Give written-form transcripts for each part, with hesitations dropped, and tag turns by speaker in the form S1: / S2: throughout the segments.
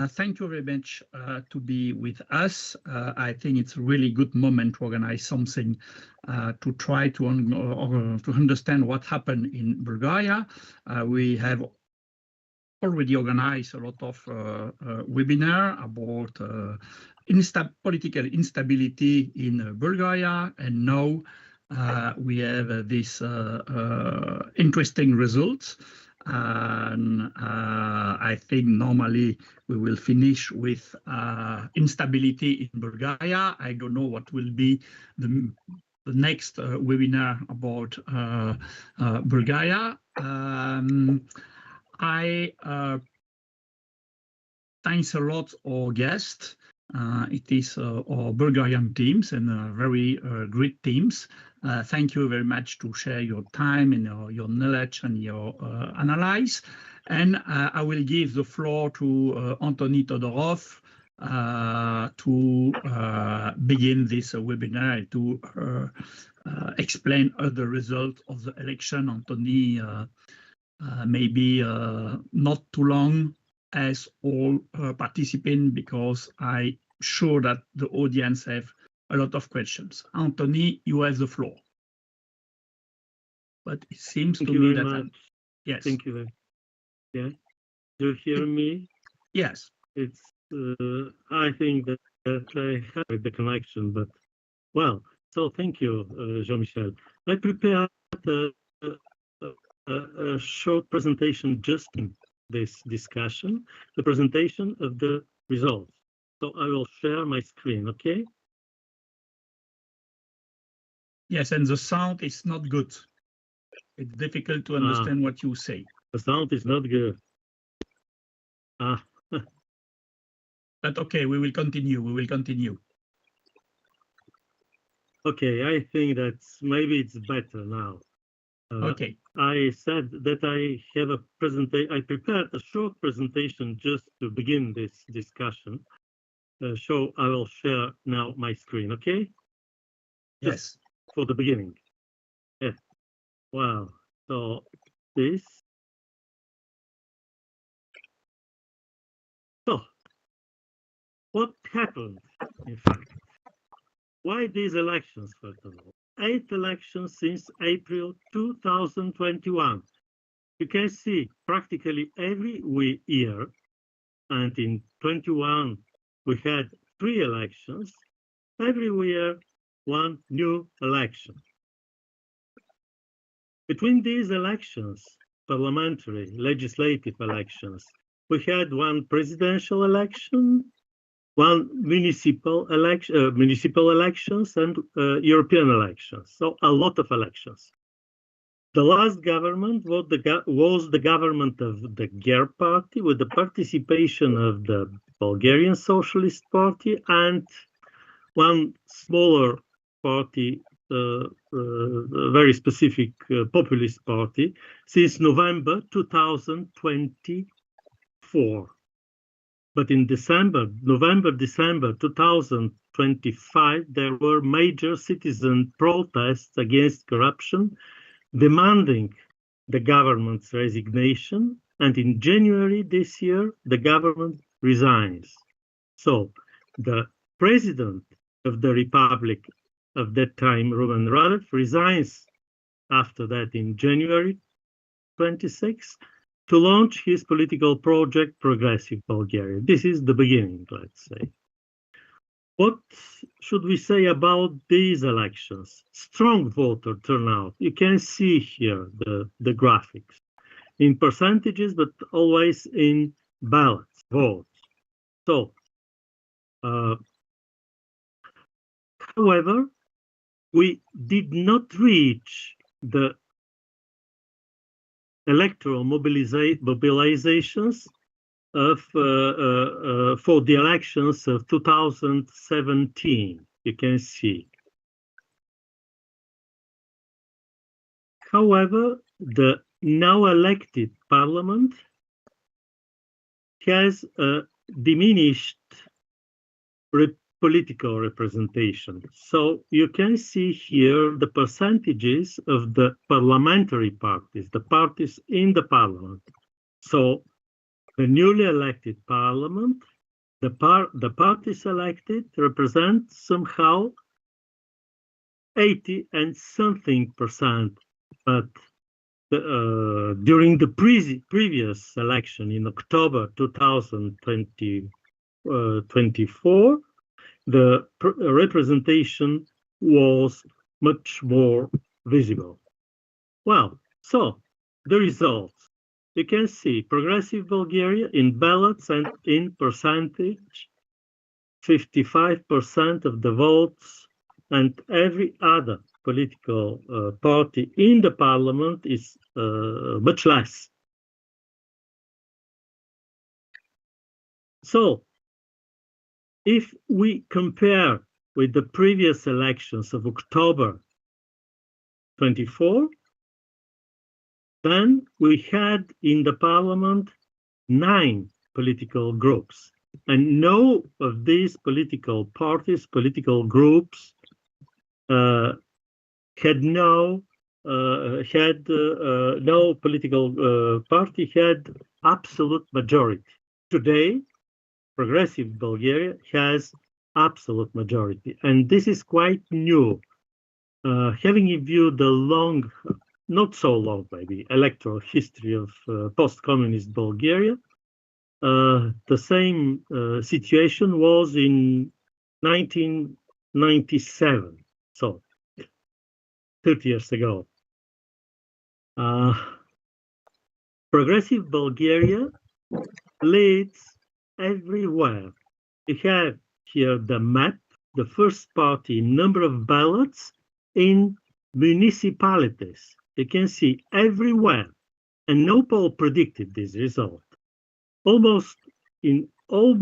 S1: Thank you very much to be with us. I think it's a really good moment to organize something to try to understand what happened in Bulgaria. We have already organized a lot of webinar about political instability in Bulgaria, and now we have this interesting results. And I think normally we will finish with instability in Bulgaria. I don't know what will be the next webinar about Bulgaria. I thanks a lot our guests. It is our Bulgarian teams and very great teams. Thank you very much to share your time and your knowledge and your analysis. And I will give the floor to Antony Todorov to begin this webinar to explain the result of the election. Antony, maybe not too long as all participants, because I'm sure that the audience have a lot of questions. Antony, you have the floor. But it seems to me that yes.
S2: Thank you very much. Yeah. Do you hear me?
S1: Yes.
S2: It's I think that I have the connection, but well, so thank you, Jean-Michel. I prepared a short presentation just in this discussion, the presentation of the results. So I will share my screen, okay?
S1: Yes, and the sound is not good. It's difficult to understand what you say.
S2: The sound is not good.
S1: But okay, we will continue. We will continue.
S2: Okay, I think that maybe it's better now.
S1: Okay.
S2: I said that I have a presentation. I prepared a short presentation just to begin this discussion. So I will share now my screen, okay?
S1: Yes.
S2: Just for the beginning. Yeah. Wow. So this. So what happened, in fact? Why these elections, first of all? 8 elections since April 2021. You can see practically every year, and in 21 we had 3 elections, every year one new election. Between these elections, parliamentary, legislative elections, we had 1 presidential election, 1 municipal elections, and European elections. So a lot of elections. The last government was the government of the GER party, with the participation of the Bulgarian Socialist Party and 1 smaller party, very specific populist party, since November 2024. But in November, 2025, there were major citizen protests against corruption, demanding the government's resignation. And in January this year, the government resigns. So the president of the Republic of that time, Radev, resigns after that in January 26, to launch his political project, Progressive Bulgaria. This is the beginning, let's say. What should we say about these elections? Strong voter turnout. You can see here the graphics in percentages, but always in ballots, votes. So, however, we did not reach the electoral mobilizations of for the elections of 2017. You can see. However, the now elected parliament has a diminished political representation. So you can see here the percentages of the parliamentary parties, the parties in the parliament. So the newly elected parliament, the parties elected represent somehow 80 and something percent, but during the previous election in October 2024, the representation was much more visible. Well, so the results. You can see Progressive Bulgaria in ballots and in percentage, 55% of the votes, and every other political party in the parliament is much less. So, if we compare with the previous elections of October 24, then we had in the parliament 9 political groups, and no of these political parties, political groups, had no political party had absolute majority. Today, Progressive Bulgaria has absolute majority, and this is quite new. Having in view the long, not so long maybe, electoral history of post-communist Bulgaria, the same situation was in 1997, so 30 years ago. Progressive Bulgaria leads everywhere. We have here the map, the first party number of ballots in municipalities. You can see everywhere, and no poll predicted this result. Almost in all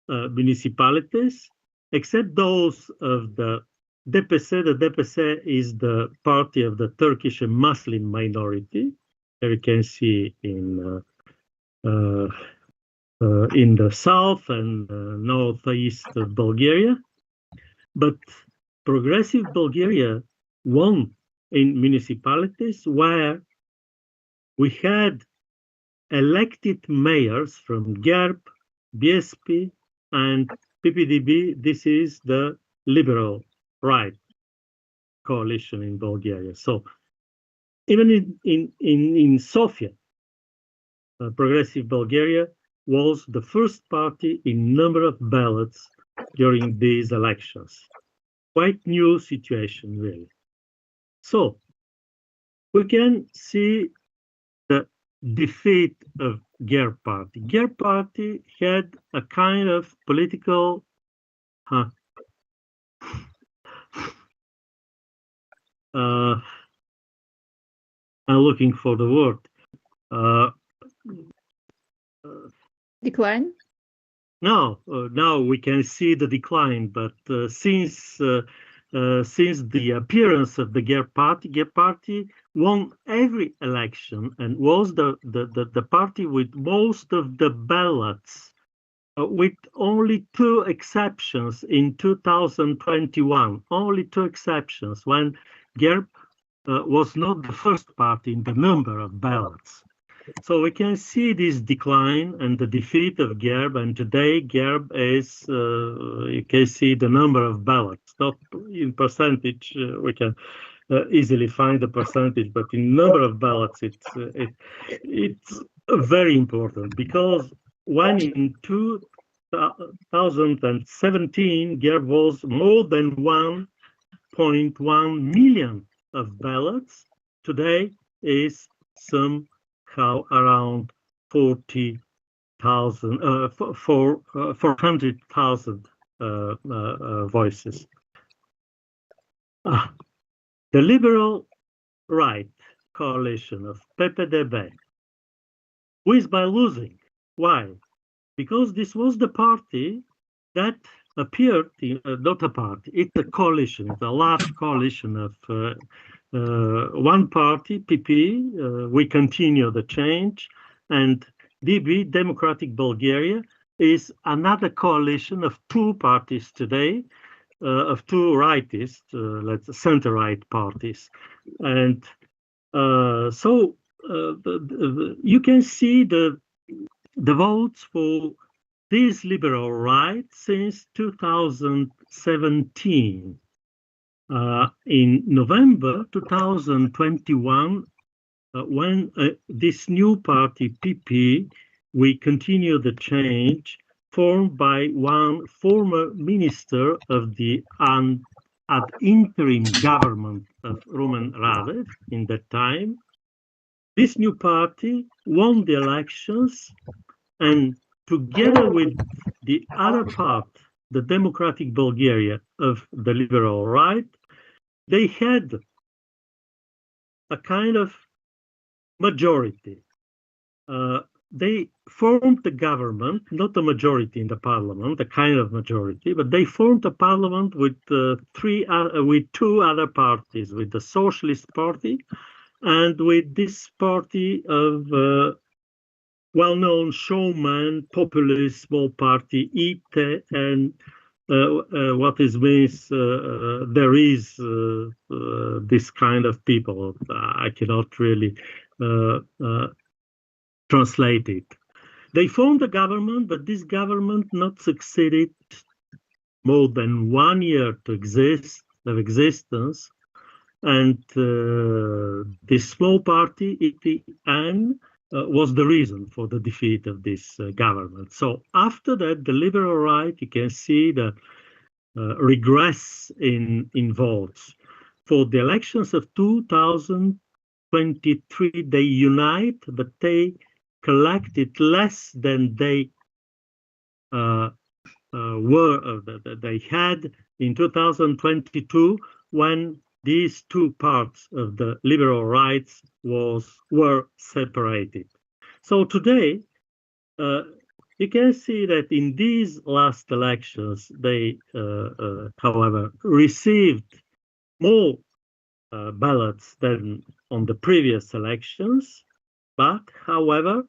S2: municipalities, except those of the DPS. The DPS is the party of the Turkish and Muslim minority. There you can see in the south and northeast of Bulgaria. But Progressive Bulgaria won in municipalities where we had elected mayors from GERB, BSP, and PPDB. This is the liberal right coalition in Bulgaria. So even in Sofia, Progressive Bulgaria was the first party in number of ballots during these elections. Quite new situation, really. So we can see the defeat of GERB party. GERB party had a kind of political I'm looking for the word.
S3: Decline?
S2: No, now we can see the decline, but since the appearance of the GERB party won every election and was the party with most of the ballots, with only 2 exceptions in 2021, only 2 exceptions, when GERB was not the first party in the number of ballots. So we can see this decline and the defeat of GERB, and today GERB is, you can see the number of ballots, not in percentage, we can easily find the percentage, but in number of ballots, it's very important, because when in 2017, GERB was more than 1.1 million of ballots, today is somehow around 400,000 voices. The liberal right coalition of PPDB wins by losing. Why? Because this was the party that appeared, not a party, it's a coalition, it's a large coalition of one party, PP, We Continue the Change, and DB, Democratic Bulgaria, is another coalition of 2 parties today, of 2 rightist, let's center-right parties. And so you can see the votes for this liberal right since 2017. In November 2021, when this new party, PP, we continue the change, formed by one former minister of the ad interim government of Roman Radev in that time. This new party won the elections, and together with the other part, the democratic Bulgaria of the liberal right, they had a kind of majority. They formed the government, not a majority in the parliament, a kind of majority, but they formed a parliament with two other parties, with the Socialist Party and with this party of well-known showman, populist small party, IT, and what is means there is this kind of people. I cannot really translate it. They formed a government, but this government not succeeded more than 1 year to existence. And this small party, ETN, was the reason for the defeat of this government. So after that, the liberal right, you can see the regress in votes. For the elections of 2023, they unite, but they collected less than they they had in 2022, when these two parts of the liberal rights were separated. So today, you can see that in these last elections, they, however, received more ballots than on the previous elections, but, however,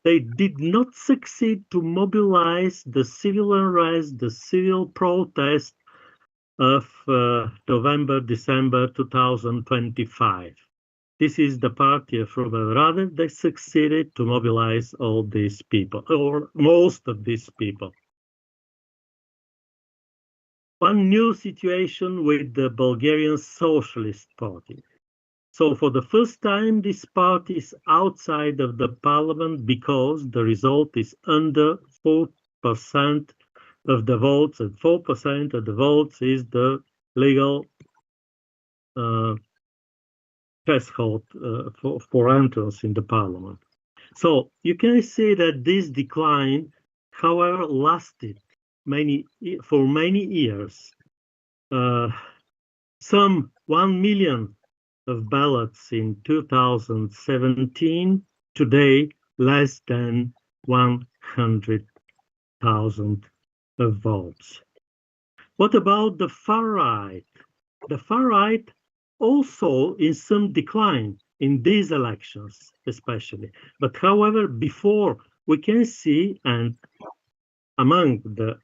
S2: they did not succeed to mobilize the civil unrest, the civil protest of November, December 2025. This is the party of Roman Radev that succeeded to mobilize all these people, or most of these people. One new situation with the Bulgarian Socialist Party. So for the first time, this party is outside of the parliament because the result is under 4% of the votes, and 4% of the votes is the legal threshold for entrance in the parliament. So you can see that this decline, however, lasted for many years. Some 1 million of ballots in 2017, today less than 100,000 of votes. What about the far right? The far right also in some decline in these elections, especially. But however, before we can see, and among the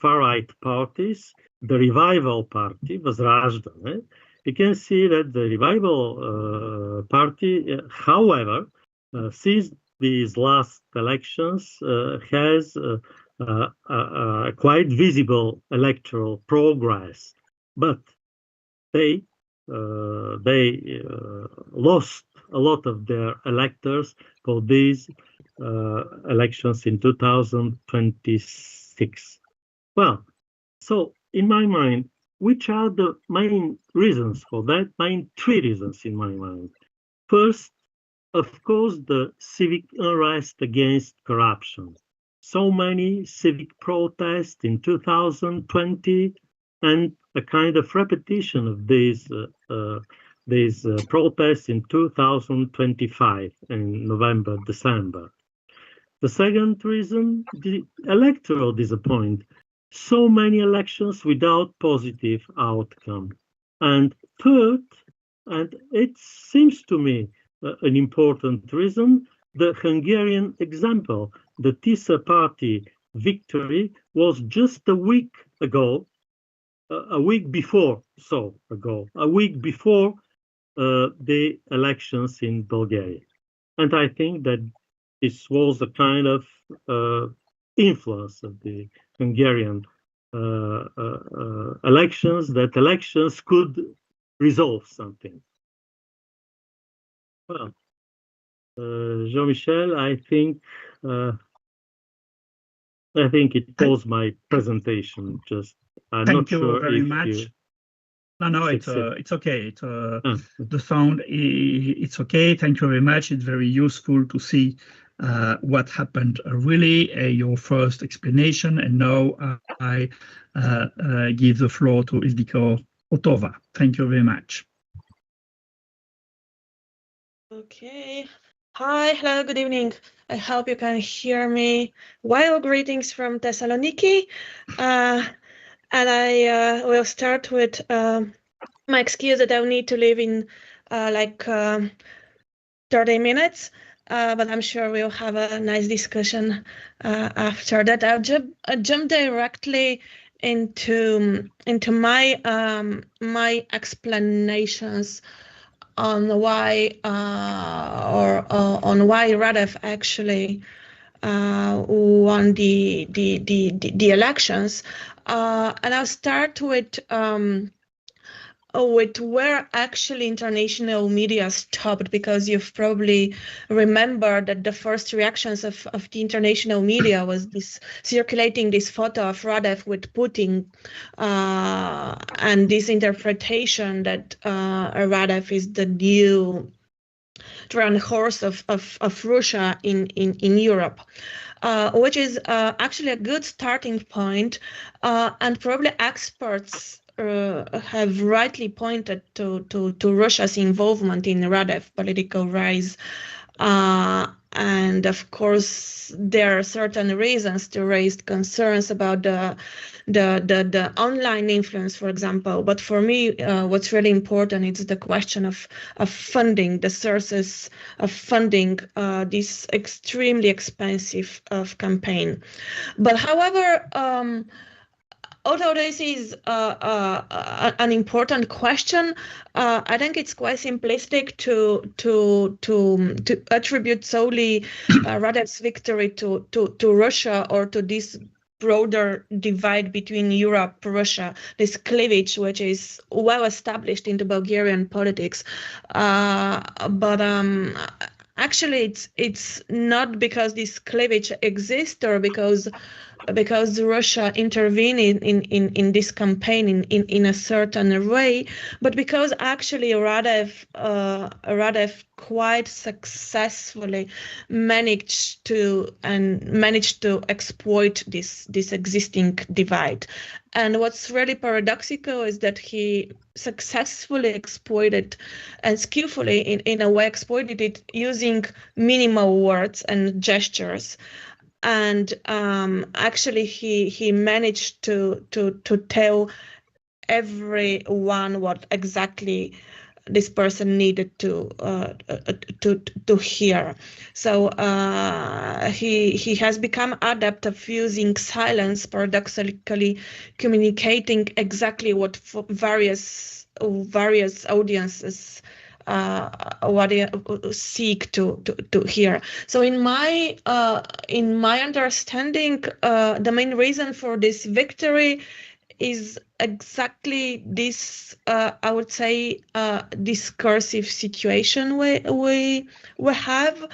S2: far right parties, the revival party was Raždane. You can see that the revival party, however, since these last elections, has quite visible electoral progress, but they lost a lot of their electors for these elections in 2026. Well, so in my mind, which are the main reasons for that? Main three reasons in my mind. First, of course, the civic unrest against corruption. So many civic protests in 2020, and a kind of repetition of these protests in 2025 in November, December. The second reason, the electoral disappointment. So many elections without positive outcome. And third, and it seems to me an important reason, the Hungarian example. The TISA party victory was just a week before the elections in Bulgaria. And I think that this was a kind of influence of the Hungarian elections, that elections could resolve something. Well, Jean-Michel, I think it was my presentation. Just I'm
S1: Thank
S2: not
S1: you
S2: sure
S1: very
S2: if
S1: much.
S2: you.
S1: No, it's okay. The sound, it's okay. Thank you very much. It's very useful to see what happened. Really, your first explanation, and now I give the floor to Ildiko Otova. Thank you very much.
S3: Okay. Hi, hello, good evening. I hope you can hear me well. Greetings from Thessaloniki. And I will start with my excuse that I'll need to leave in 30 minutes, but I'm sure we'll have a nice discussion after that. I'll jump directly into my my explanations on why on why Radev actually won the elections, and I'll start with where actually international media stopped, because you've probably remembered that the first reactions of the international media was this circulating this photo of Radev with Putin, and this interpretation that Radev is the new Trojan horse of Russia in Europe. Which is actually a good starting point, and probably experts have rightly pointed to Russia's involvement in Radev political rise. And of course, there are certain reasons to raise concerns about the online influence, for example. But for me, what's really important is the question of funding, the sources of funding this extremely expensive campaign. But however, although this is an important question, I think it's quite simplistic to attribute solely Radev's victory to Russia, or to this broader divide between Europe, Russia, this cleavage which is well established in the Bulgarian politics. But actually, it's not because this cleavage exists, or because Russia intervened in this campaign in a certain way, but because actually Radev quite successfully managed to exploit this existing divide. And what's really paradoxical is that he successfully exploited and skillfully in a way exploited it using minimal words and gestures. And actually, he managed to tell everyone what exactly this person needed to hear. So he has become adept of using silence, paradoxically communicating exactly what various audiences what they seek to hear. So in my understanding, the main reason for this victory is exactly this, I would say, discursive situation we have.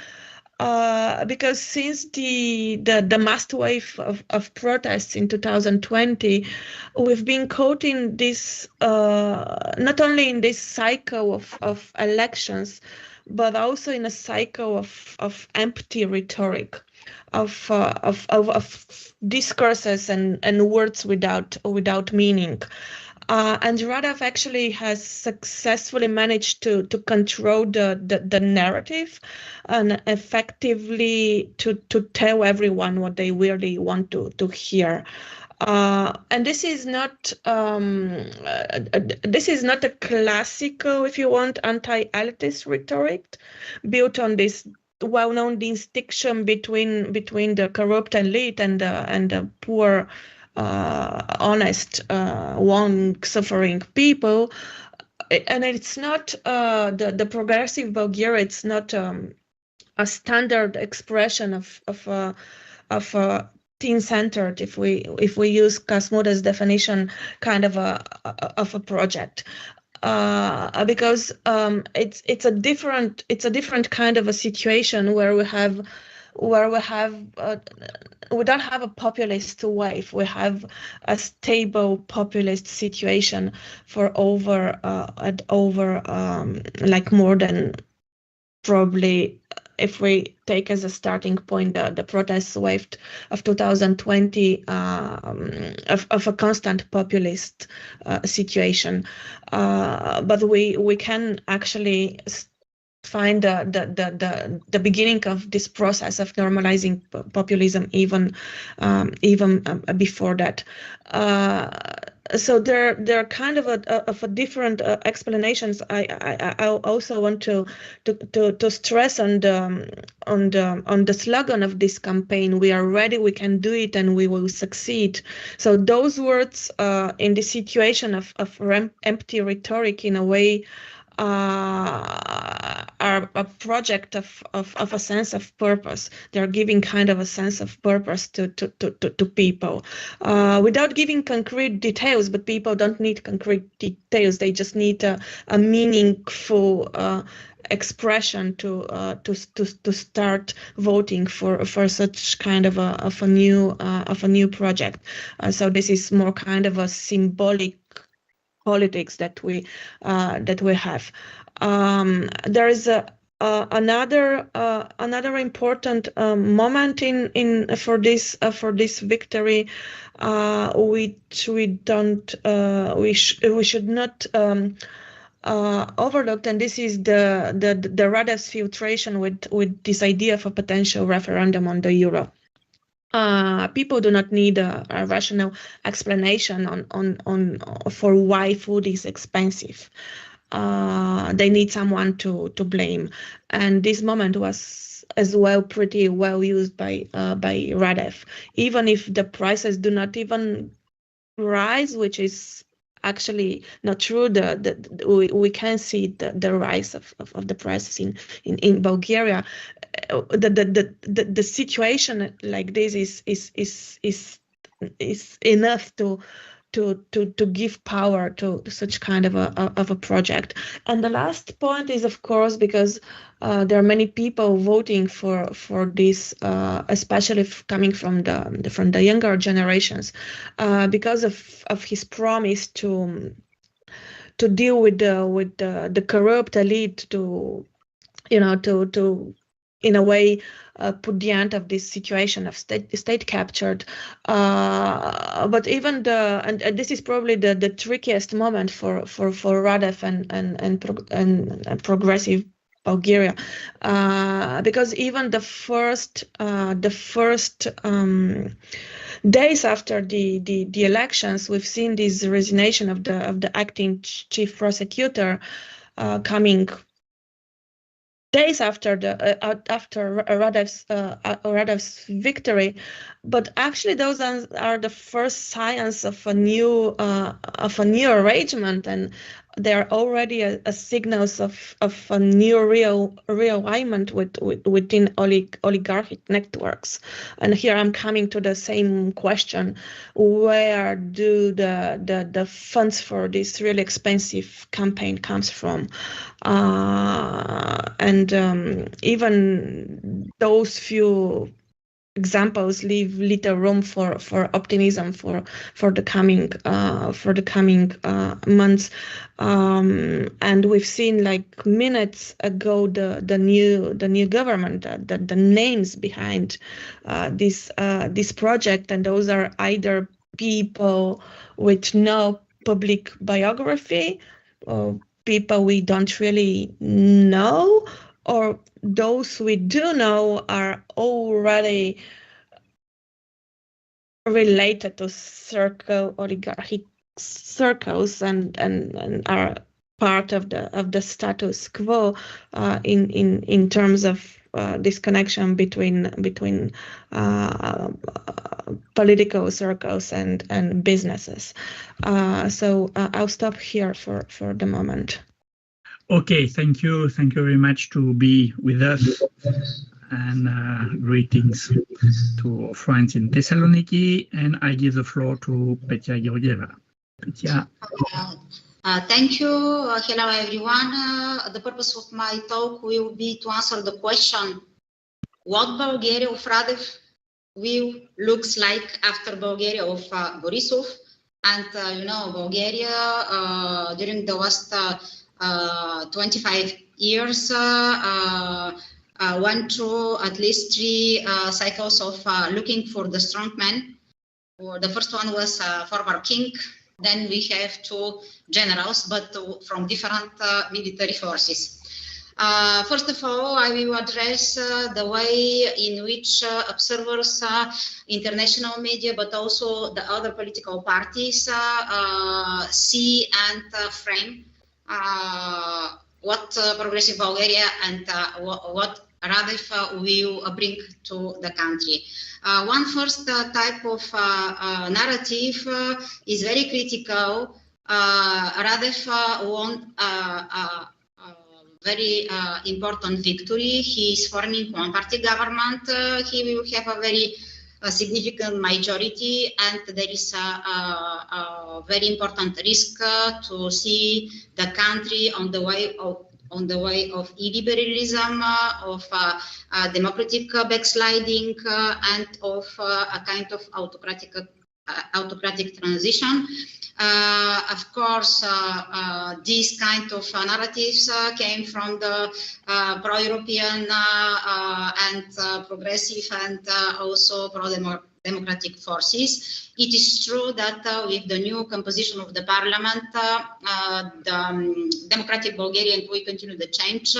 S3: Because since the mass wave of protests in 2020, we've been caught in this, not only in this cycle of elections, but also in a cycle of empty rhetoric, of discourses and words without meaning. And Radev actually has successfully managed to control the narrative and effectively to tell everyone what they really want to hear. And this is not a classical, if you want, anti-elitist rhetoric built on this well-known distinction between the corrupt elite and the poor, honest, long-suffering people. And it's not the progressive Bulgaria. It's not a standard expression of teen-centered, if we use Kasmuda's definition, kind of a project. Because it's a different kind of a situation where we don't have a populist wave. We have a stable populist situation for like more than, probably, if we take as a starting point the protest wave of 2020 of a constant populist situation, but we can actually find the beginning of this process of normalizing populism even before that. So there are kind of a different explanations. I also want to stress on the slogan of this campaign: "We are ready, we can do it, and we will succeed." So those words, in the situation of empty rhetoric, in a way, are a project of a sense of purpose. They're giving kind of a sense of purpose to people, without giving concrete details. But people don't need concrete details; they just need a meaningful expression to start voting for such kind of a new project. So this is more kind of a symbolic politics that we have. There is another important moment for this victory, which we should not overlook, and this is the Radev's filtration with this idea of a potential referendum on the euro. People do not need a rational explanation on for why food is expensive. They need someone to blame, and this moment was as well pretty well used by Radev. Even if the prices do not even rise, which is actually not true, we can see the rise of the prices in Bulgaria. The situation like this is enough to give power to such kind of a project. And the last point is, of course, because there are many people voting for this, especially coming from the younger generations, because of his promise to deal with the corrupt elite, to in a way put the end of this situation of state captured. But even and this is probably the trickiest moment for Radev and progressive Bulgaria, because even the first days after the elections, we've seen this resignation of the acting chief prosecutor coming days after Radev's victory. But actually, those are the first signs of a new arrangement, and they are already a signals of a new realignment within oligarchic networks. And here I'm coming to the same question: where do the funds for this really expensive campaign comes from? And even those few examples leave little room for optimism for the coming months. And we've seen, like minutes ago, the new government, the names behind this project, and those are either people with no public biography, or people we don't really know, or those we do know are already related to oligarchic circles and are part of the status quo in terms of this connection between political circles and businesses. So I'll stop here for the moment.
S1: Okay, thank you. Thank you very much to be with us. And greetings to our friends in Thessaloniki. And I give the floor to Petia Georguieva. Petia.
S4: Thank you. Hello, everyone. The purpose of my talk will be to answer the question, what Bulgaria of Radev will looks like after Bulgaria of Borisov. And, you know, Bulgaria during the last 25 years went through at least 3 cycles of looking for the strong man. The first one was former king. Then we have 2 generals, but from different military forces. First of all, I will address the way in which observers, international media, but also the other political parties see and frame what progressive Bulgaria and what Radev will bring to the country. One first type of narrative is very critical. Radev won a very important victory. He is forming one-party government. He will have a very significant majority, and there is a very important risk to see the country on the way of illiberalism, of democratic backsliding, and of a kind of autocratic transition. Of course, these kind of narratives came from the pro-European and progressive and also pro-democratic forces. It is true that with the new composition of the parliament, the democratic Bulgarian will continue the change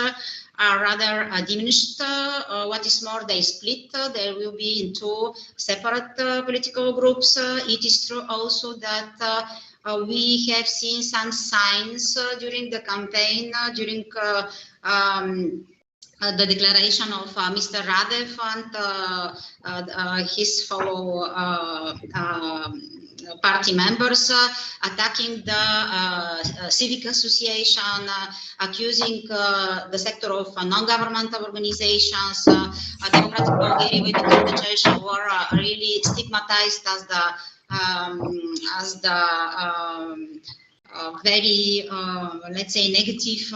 S4: are rather diminished. What is more, they split. There will be in 2 separate political groups. It is true also that we have seen some signs during the campaign, during the declaration of Mr. Radev and his fellow party members attacking the civic association, accusing the sector of non-governmental organizations. Democratic Bulgaria within the church were really stigmatized as the very, let's say, negative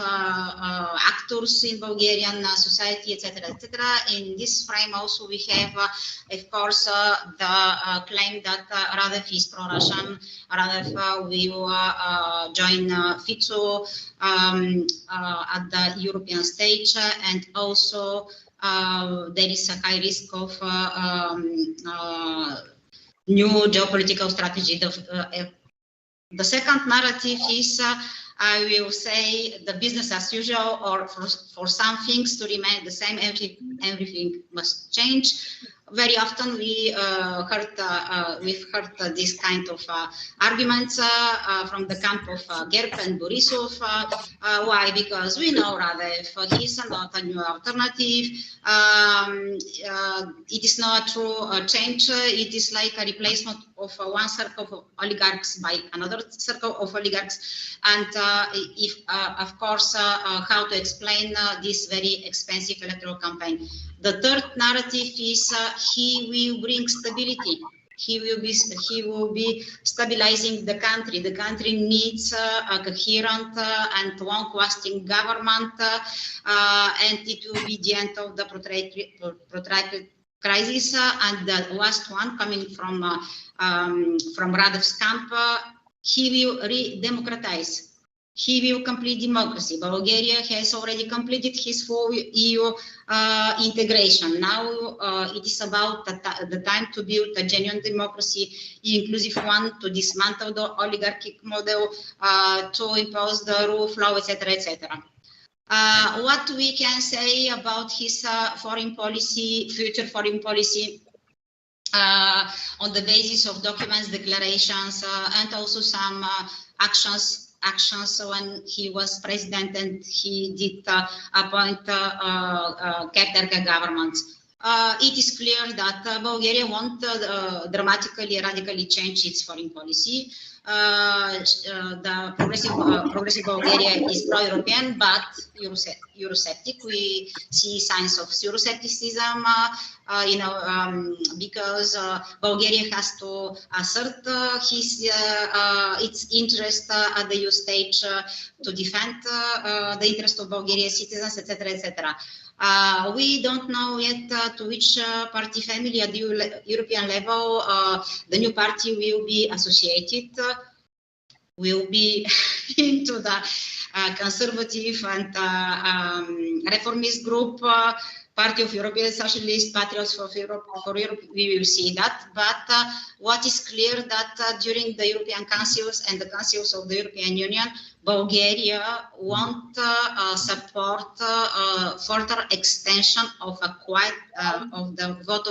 S4: actors in Bulgarian society, etc., etc. In this frame also we have, of course, the claim that Radev is pro-Russian. Radev will join FITO at the European stage, and also there is a high risk of new geopolitical strategy. The second narrative is, I will say, the business as usual, or for some things to remain the same, everything must change. Very often we've heard this kind of arguments from the camp of Gerb and Borisov. Why? Because we know Radev, he's not a new alternative. It is not a true change. It is like a replacement of one circle of oligarchs by another circle of oligarchs. And of course, how to explain this very expensive electoral campaign. The third narrative is he will bring stability. He will be stabilizing the country. The country needs a coherent and long-lasting government, and it will be the end of the protracted crisis. And the last one, coming from Radev's camp, he will re-democratize. He will complete democracy. Bulgaria has already completed his full EU integration. Now it is about the time to build a genuine democracy, inclusive one, to dismantle the oligarchic model, to impose the rule of law, etc., etc. What we can say about his foreign policy, future foreign policy, on the basis of documents, declarations, and also some actions when he was president and he did appoint caretaker governments. it is clear that Bulgaria wants dramatically, radically change its foreign policy. The progressive Bulgaria is pro-European, but Eurosceptic. We see signs of Euroscepticism, because Bulgaria has to assert its interest at the EU stage to defend the interest of Bulgarian citizens, etc., etc. We don't know yet to which party family at the European level the new party will be associated, will be into the conservative and reformist group, Party of European Socialist Patriots for Europe, we will see that. But what is clear that during the European Councils and the Councils of the European Union, Bulgaria want support further extension of the vote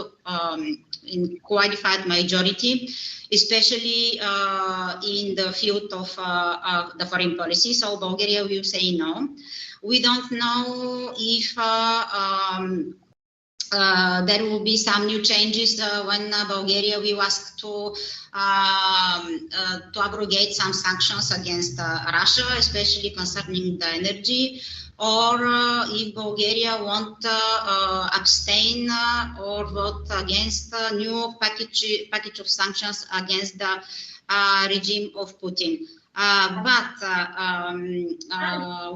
S4: in qualified majority, especially in the field of the foreign policy. So Bulgaria will say no. We don't know if there will be some new changes when Bulgaria will ask to abrogate some sanctions against Russia, especially concerning the energy, or if Bulgaria won't abstain or vote against a new package of sanctions against the regime of Putin. But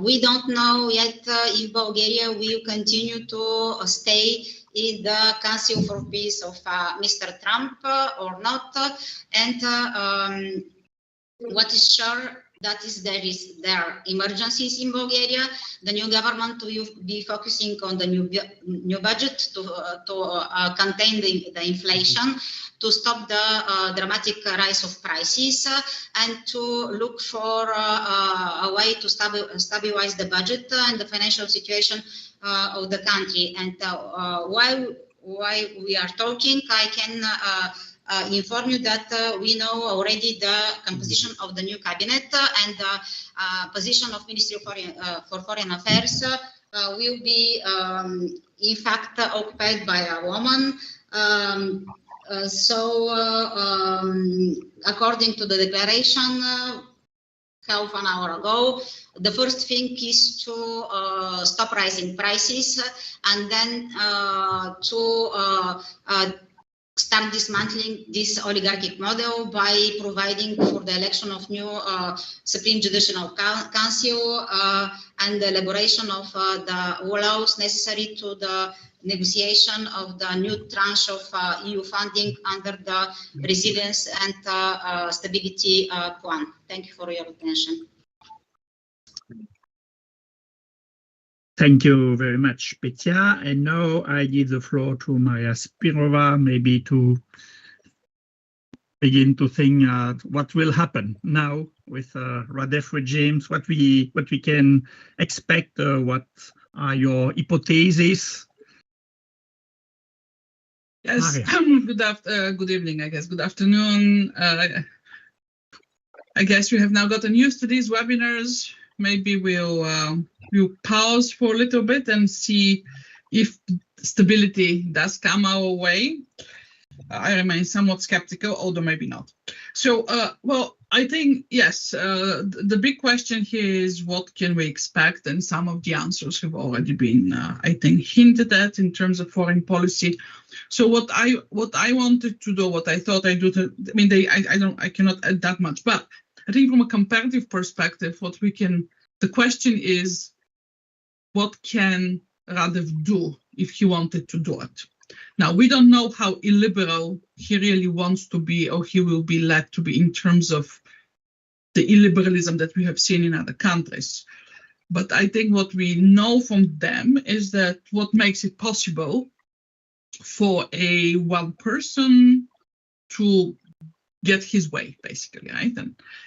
S4: we don't know yet if Bulgaria will continue to stay in the Council for Peace of Mr. Trump or not. And what is sure, that is there are emergencies in Bulgaria. The new government will be focusing on the new budget to contain the inflation, to stop the dramatic rise of prices, and to look for a way to stabilize the budget and the financial situation of the country. And while we are talking, I can inform you that we know already the composition of the new cabinet, and the position of Ministry for Foreign Affairs will be in fact occupied by a woman. According to the declaration half an hour ago, the first thing is to stop rising prices, and then to start dismantling this oligarchic model by providing for the election of new Supreme Judicial Council and the elaboration of the laws necessary to the negotiation of the new tranche of EU funding under the Resilience and Stability Plan. Thank you for your attention.
S1: Thank you very much, Petia. And now I give the floor to Maria Spirova, maybe to begin to think what will happen now with Radev regimes, what we can expect, what are your hypotheses?
S5: Yes, good evening, I guess. Good afternoon. I guess we have now gotten used to these webinars. Maybe we'll pause for a little bit and see if stability does come our way. I remain somewhat skeptical, although maybe not. So, well, I think, yes, the big question here is what can we expect? And some of the answers have already been, I think, hinted at in terms of foreign policy. So what I wanted to do, what I thought I'd do, I cannot add that much, but I think from a comparative perspective, the question is, what can Radev do if he wanted to do it? Now, we don't know how illiberal he really wants to be, or he will be led to be in terms of the illiberalism that we have seen in other countries. But I think what we know from them is that what makes it possible for one person to get his way, basically, right?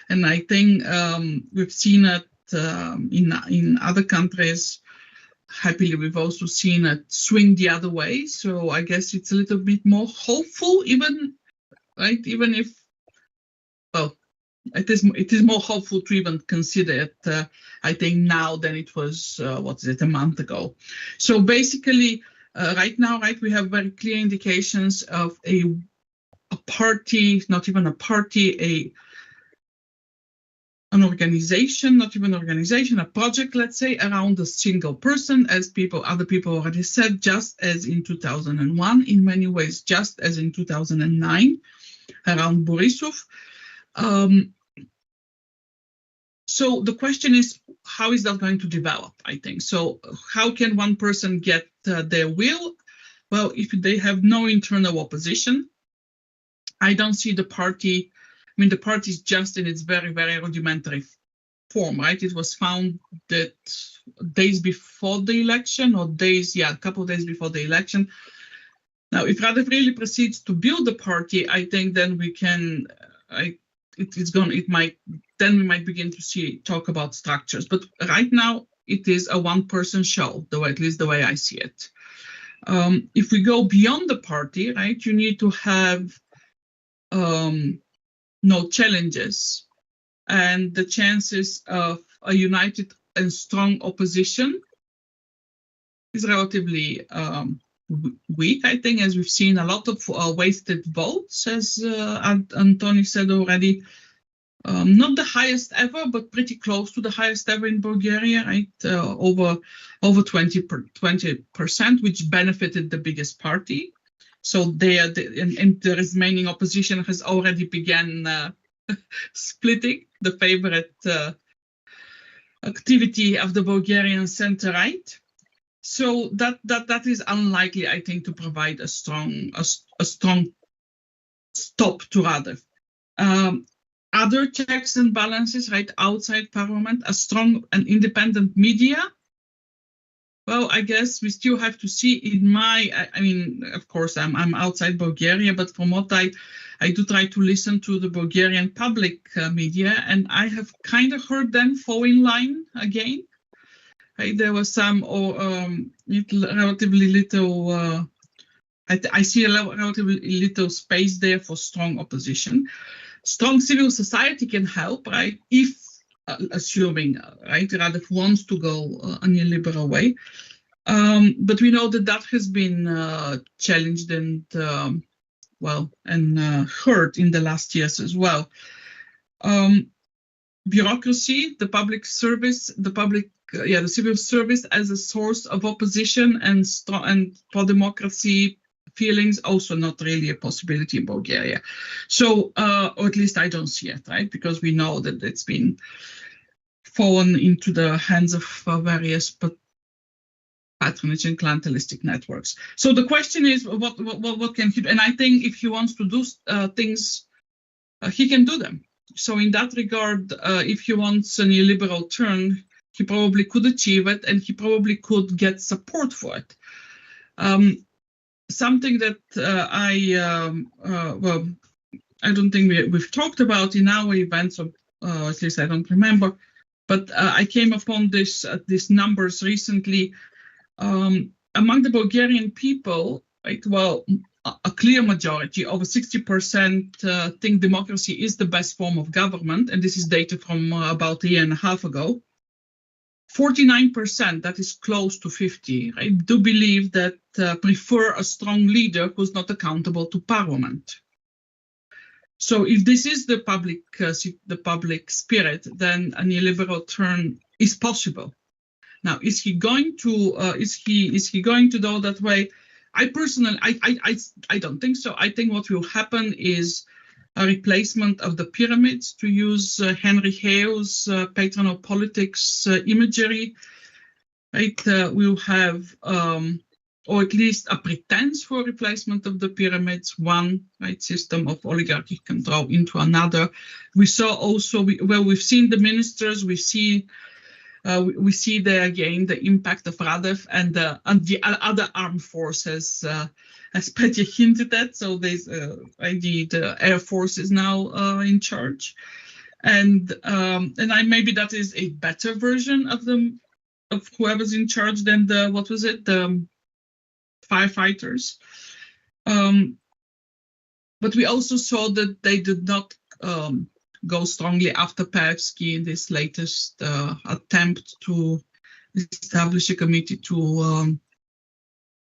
S5: And I think we've seen it in other countries. Happily, we've also seen it swing the other way. So I guess it's a little bit more hopeful, even, right? Even if, well, it is more hopeful to even consider it, I think, now than it was, a month ago. So basically, right now, we have very clear indications of a party, not even a party, an organization, not even an organization, a project, let's say, around a single person, as other people already said, just as in 2001, in many ways, just as in 2009, around Borisov. So the question is, how is that going to develop, I think? So how can one person get their will? Well, if they have no internal opposition, I don't see the party. I mean, the party is just in its very, very rudimentary form, right? It was founded days before the election, or a couple of days before the election. Now, if Radev really proceeds to build the party, I think then we can, then we might begin to talk about structures. But right now, it is a one-person show, at least the way I see it. If we go beyond the party, right, you need to have no challenges, and the chances of a united and strong opposition is relatively weak, I think, as we've seen a lot of wasted votes, as Antony said already. Not the highest ever, but pretty close to the highest ever in Bulgaria, right? Over 20%, which benefited the biggest party. So and the remaining opposition has already began splitting the favorite activity of the Bulgarian center-right. So that is unlikely, I think, to provide a strong stop to Radev. Other checks and balances, right, outside parliament, a strong and independent media. Well, I guess we still have to see. I mean, of course, I'm outside Bulgaria, but from what I do try to listen to the Bulgarian public media, and I have kind of heard them fall in line again. Right? There was some relatively little. I see a relatively little space there for strong opposition. Strong civil society can help, right? If assuming, right, Radev wants to go a neoliberal way. But we know that has been challenged and, hurt in the last years as well. Bureaucracy, the public service, the civil service as a source of opposition and for democracy feelings, also not really a possibility in Bulgaria. So, or at least I don't see it, right? Because we know that it's been fallen into the hands of various patronage and clientelistic networks. So the question is, what can he do? And I think if he wants to do things, he can do them. So in that regard, if he wants a neoliberal turn, he probably could achieve it, and he probably could get support for it. Something that I don't think we've talked about in our events, or at least I don't remember, but I came upon these numbers recently. Among the Bulgarian people, right, well, a clear majority, over 60%, think democracy is the best form of government, and this is data from about a year and a half ago. 49%, that is close to 50, right, do believe that prefer a strong leader who's not accountable to parliament. So if this is the public spirit, then a neoliberal turn is possible. Now, is he going to go that way? I personally, I don't think so. I think what will happen is a replacement of the pyramids, to use Henry Hale's patron of politics imagery. Right, we'll have, or at least a pretense for replacement of the pyramids, one system of oligarchy control into another. We saw also, we've seen the ministers, we see there again the impact of Radev and the other armed forces, as Petia hinted at. So there's the Air Force is now in charge, and maybe that is a better version of whoever's in charge than the firefighters. But we also saw that they did not go strongly after Peevski in this latest attempt to establish a committee to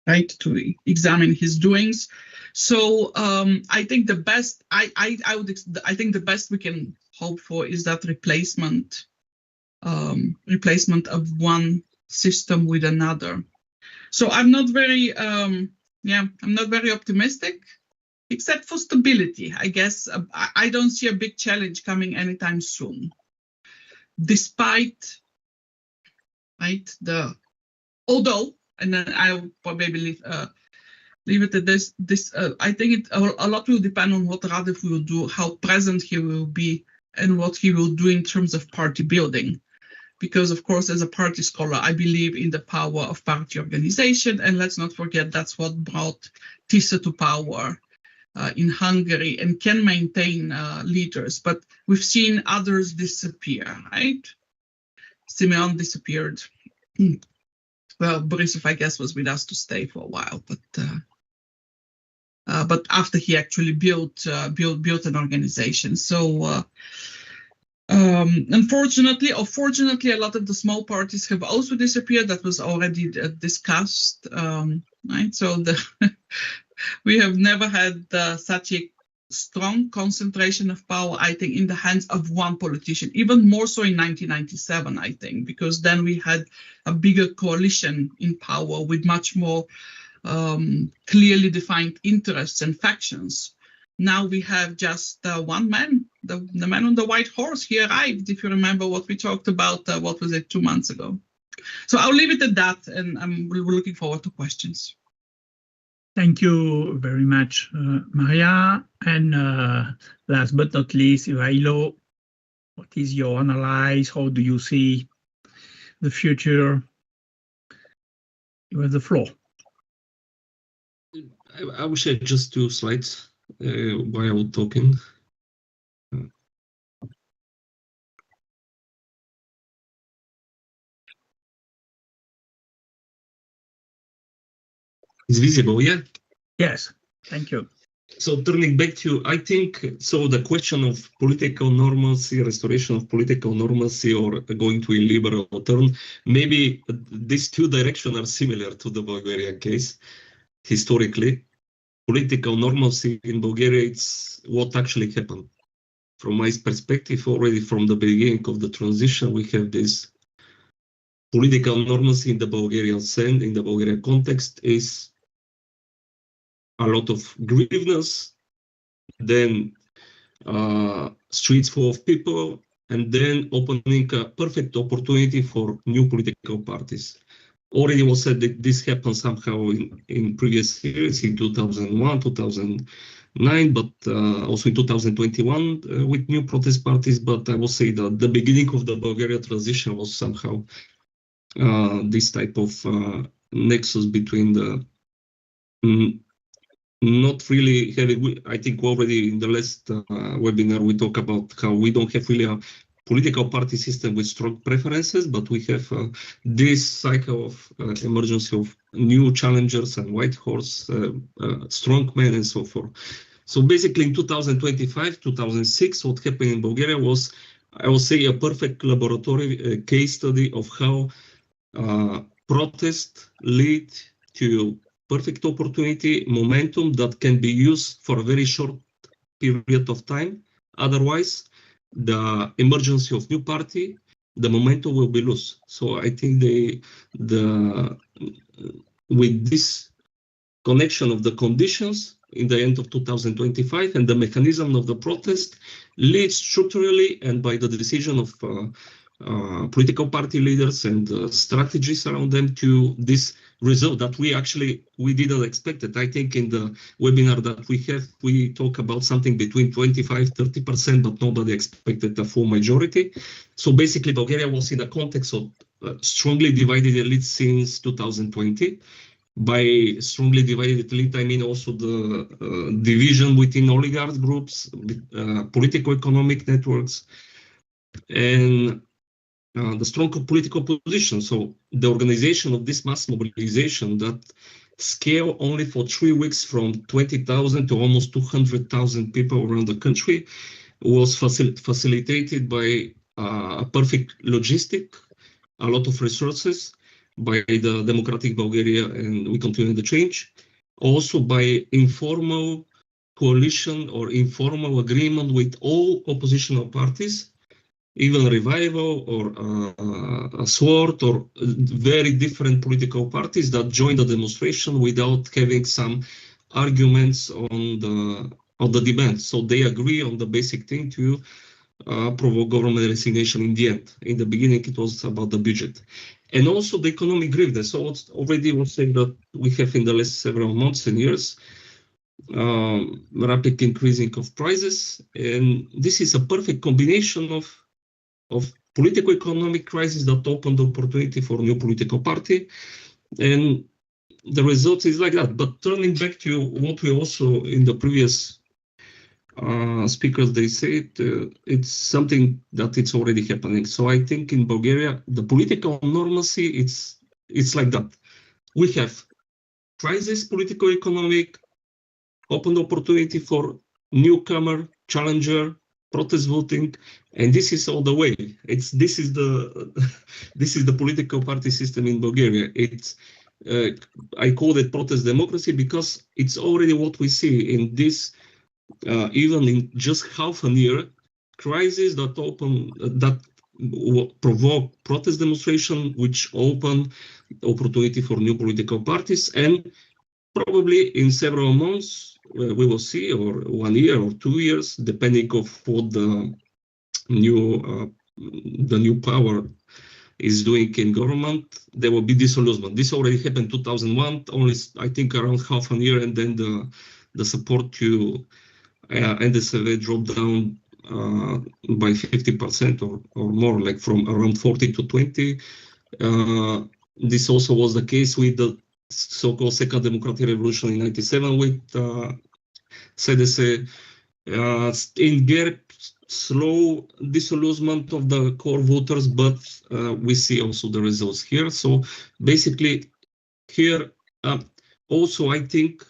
S5: right, to examine his doings. So I think the best I think the best we can hope for is that replacement of one system with another. So I'm not very I'm not very optimistic, except for stability. I guess I don't see a big challenge coming anytime soon, despite although, and then I'll probably leave it at this. I think a lot will depend on what Radev will do, how present he will be, and what he will do in terms of party building. Because, of course, as a party scholar, I believe in the power of party organization. And let's not forget that's what brought Tisza to power in Hungary and can maintain leaders. But we've seen others disappear, right? Simeon disappeared. Well, Borisov, I guess, was with us to stay for a while, but after he actually built an organization. So unfortunately or fortunately, a lot of the small parties have also disappeared. That was already discussed, right? So we have never had such a strong concentration of power, I think, in the hands of one politician, even more so in 1997, I think, because then we had a bigger coalition in power with much more clearly defined interests and factions. Now we have just one man, the man on the white horse. He arrived, if you remember what we talked about, 2 months ago. So I'll leave it at that, and we're looking forward to questions.
S1: Thank you very much, Maria. And last but not least, Ivaylo, what is your analysis? How do you see the future? You have the floor.
S6: I will share just 2 slides while talking. It's visible, yeah?
S1: Yes, thank you.
S6: So turning back to, I think, so the question of political normalcy, restoration of political normalcy, or going to illiberal turn, maybe these 2 directions are similar to the Bulgarian case. Historically, political normalcy in Bulgaria, it's what actually happened. From my perspective, already from the beginning of the transition, we have this political normalcy in the Bulgarian sense, in the Bulgarian context, is a lot of grievance, then streets full of people, and then opening a perfect opportunity for new political parties. Already was said that this happened somehow in previous years, in 2001, 2009, but also in 2021 with new protest parties. But I will say that the beginning of the Bulgarian transition was somehow this type of nexus between the not really having, I think already in the last webinar, we talk about how we don't have really a political party system with strong preferences, but we have this cycle of emergence of new challengers and white horse, strong men and so forth. So basically in 2025, 2006, what happened in Bulgaria was, I will say, a perfect laboratory case study of how protest lead to perfect opportunity, momentum that can be used for a very short period of time. Otherwise, the emergence of new party, the momentum will be lost. So I think with this connection of the conditions in the end of 2025 and the mechanism of the protest leads structurally and by the decision of political party leaders and strategies around them to this result that we didn't expect it. I think in the webinar that we talk about something between 25-30%, but nobody expected the full majority. So basically Bulgaria was in a context of strongly divided elite since 2020. By strongly divided elite, I mean also the division within oligarch groups, political economic networks, and the strong political position. So the organization of this mass mobilization that scale only for 3 weeks from 20,000 to almost 200,000 people around the country was facilitated by a perfect logistic, a lot of resources, by the Democratic Bulgaria and We Continue the Change, also by informal coalition or informal agreement with all oppositional parties, even Revival or Sword or very different political parties that joined the demonstration without having some arguments on the demand. So they agree on the basic thing to provoke government resignation in the end. In the beginning, it was about the budget. And also the economic grievance. So it's already was saying that we have in the last several months and years rapid increasing of prices. And this is a perfect combination of political economic crisis that opened the opportunity for new political party. And the result is like that. But turning back to what we also in the previous speakers, they said it's something that it's already happening. So I think in Bulgaria, the political normalcy, it's like that. We have crisis, political economic, open opportunity for newcomer, challenger, protest voting, and this is all the way. This is the political party system in Bulgaria. It's I call it protest democracy because it's already what we see in this. Even in just half a year, crises that provoke protest demonstration, which open opportunity for new political parties, and probably in several months we will see, or 1 year or 2 years, depending of what the new power is doing in government, there will be disillusionment. This already happened in 2001, only I think around half a year, and then the support to NDSV dropped down by 50% or more, like from around 40 to 20. This also was the case with the so-called Second Democratic Revolution in 97 with CDC. In GERB, slow disillusionment of the core voters, but we see also the results here. So basically here, also I think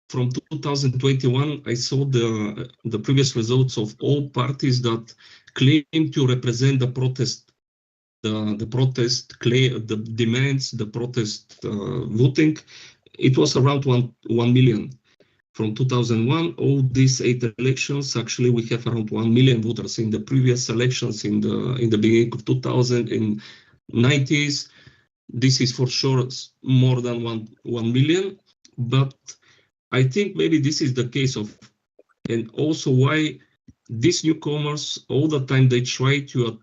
S6: from 2021, I saw the previous results of all parties that claim to represent the protest, the demands, the protest voting. It was around 1 million. From 2001, all these 8 elections, actually we have around 1 million voters. In the previous elections in the beginning of 2000, in 90s, this is for sure more than 1 million, but I think maybe this is the case of, and also why these newcomers all the time they try to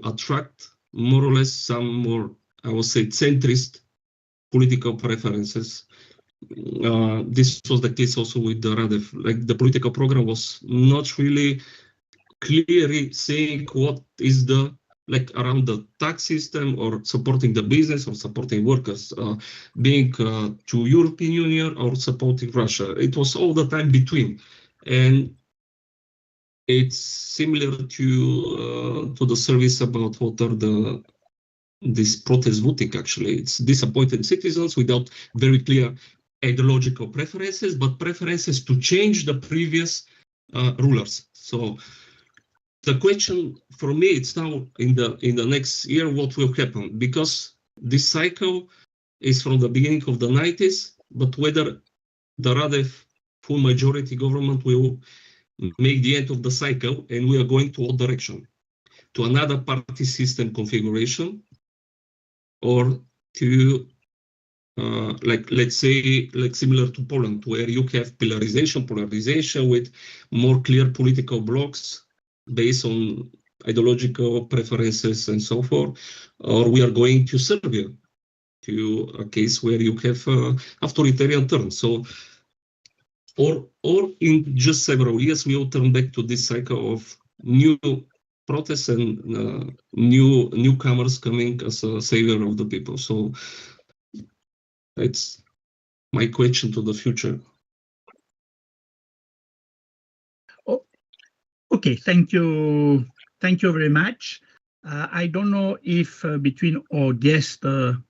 S6: attract more or less some more, I would say, centrist political preferences. This was the case also with the Radev. Like the political program was not really clearly saying what is the like around the tax system or supporting the business or supporting workers, being to European Union or supporting Russia. It was all the time between, and it's similar to the service about what are this protest voting. Actually, it's disappointed citizens without very clear ideological preferences, but preferences to change the previous rulers. So the question for me, it's now in the next year, what will happen? Because this cycle is from the beginning of the 90s, but whether the Radev full majority government will make the end of the cycle and we are going to what direction? To another party system configuration, or to let's say, like similar to Poland, where you have polarization with more clear political blocks based on ideological preferences and so forth, or we are going to Serbia, to a case where you have authoritarian turn. So, or in just several years, we will turn back to this cycle of new protests and newcomers coming as a savior of the people. So it's my question to the future.
S1: Okay, thank you very much. I don't know if between our guests,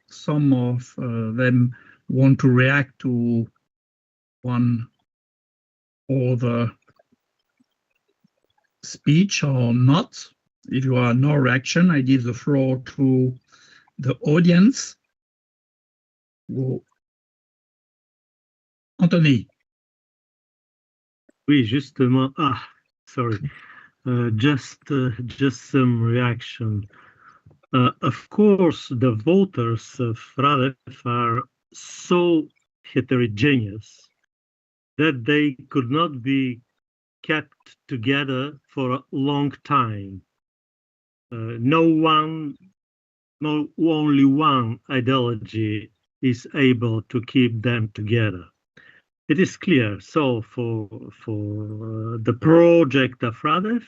S1: some of them want to react to one or the speech or not. If you are no reaction, I give the floor to the audience. go. Antony.
S2: Oui, justement. Sorry. Just some reaction. Of course, the voters of Radev are so heterogeneous that they could not be kept together for a long time. Only one ideology is able to keep them together. It is clear. So for the project of Radev,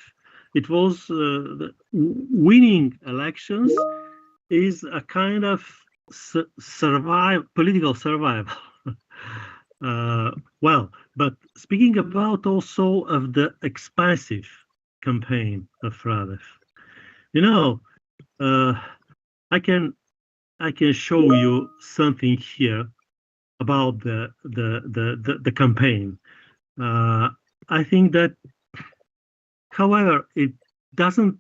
S2: it was winning elections is a kind of political survival. Well, but speaking about also of the expansive campaign of Radev, you know, I can show you something here about the campaign. I think that, however, it doesn't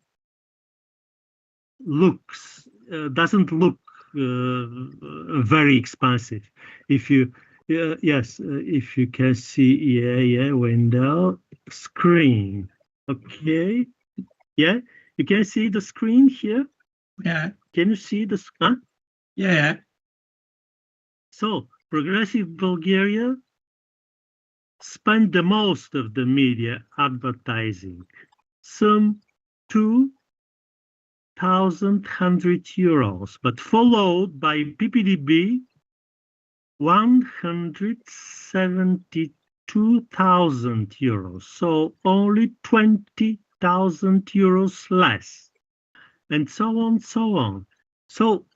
S2: look very expansive. If you if you can see window screen, okay, you can see the screen here.
S1: Yeah.
S2: Can you see the screen?
S1: Yeah.
S2: So Progressive Bulgaria spent the most of the media advertising, some 2,100 euros, but followed by PPDB 172,000 euros, so only 20,000 euros less, and so on, so on. So,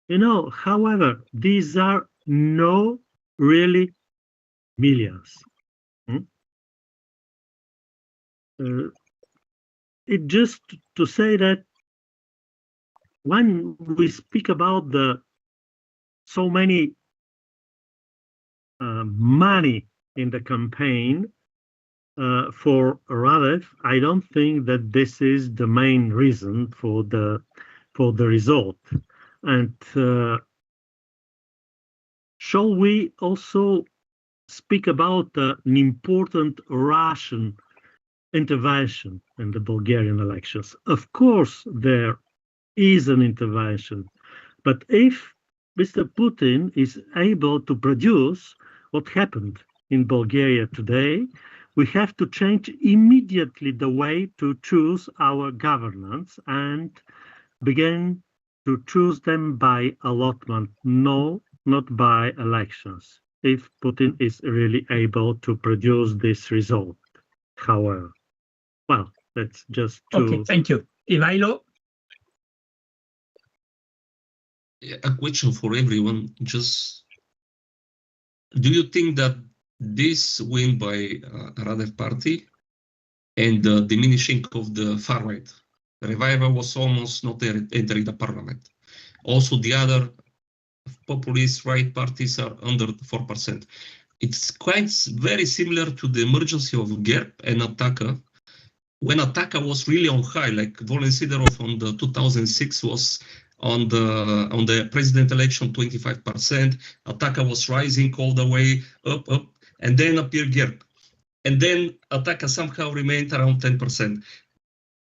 S2: you know, however, these are no really millions. It just to say that when we speak about the so many money in the campaign for Radev, I don't think that this is the main reason for the result. And shall we also speak about an important Russian intervention in the Bulgarian elections? Of course, there is an intervention, but if Mr. Putin is able to produce what happened in Bulgaria today, we have to change immediately the way to choose our governance and begin to choose them by allotment, no, not by elections, if Putin is really able to produce this result. However, well, that's just to...
S1: Okay, thank you. Ivaylo?
S6: A question for everyone. Just, do you think that this win by Radev party and the diminishing of the far right, Revival was almost not entering the parliament. Also, the other populist right parties are under 4%. It's quite very similar to the emergence of GERB and Ataka. When Ataka was really on high, like Volen Sidorov on the 2006 was on the president election 25%, Ataka was rising all the way up, and then appeared GERB. And then Ataka somehow remained around 10%.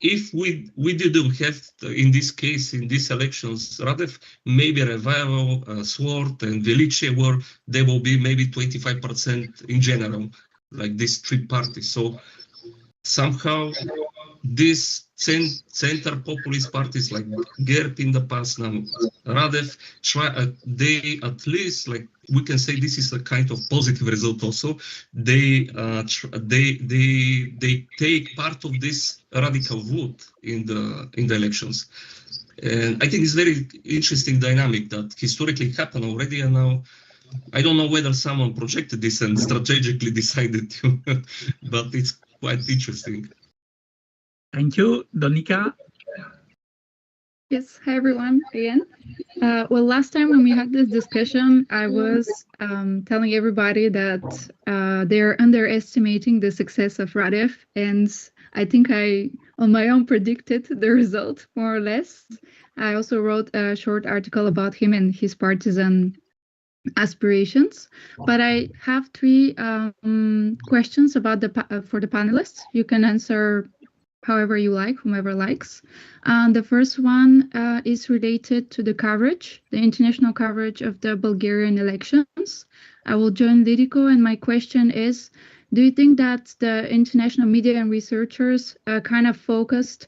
S6: If we didn't have, in this case, in these elections, Radev, maybe Revival, Sword, and Velice, where they will be maybe 25% in general, like these three parties. So somehow these center populist parties like GERB in the past, now Radev, they at least, like we can say, this is a kind of positive result. Also, they take part of this radical vote in the elections, and I think it's very interesting dynamic that historically happened already, and now I don't know whether someone projected this and strategically decided to, but it's quite interesting.
S1: Thank you, Donika.
S7: Yes, hi everyone again. Well, last time when we had this discussion, I was telling everybody that they're underestimating the success of Radev, and I think I, on my own, predicted the result more or less. I also wrote a short article about him and his partisan aspirations. But I have three questions about for the panelists. You can answer however you like, whomever likes. The first one is related to the coverage, the international coverage of the Bulgarian elections. I will join Ildiko, and my question is, do you think that the international media and researchers kind of focused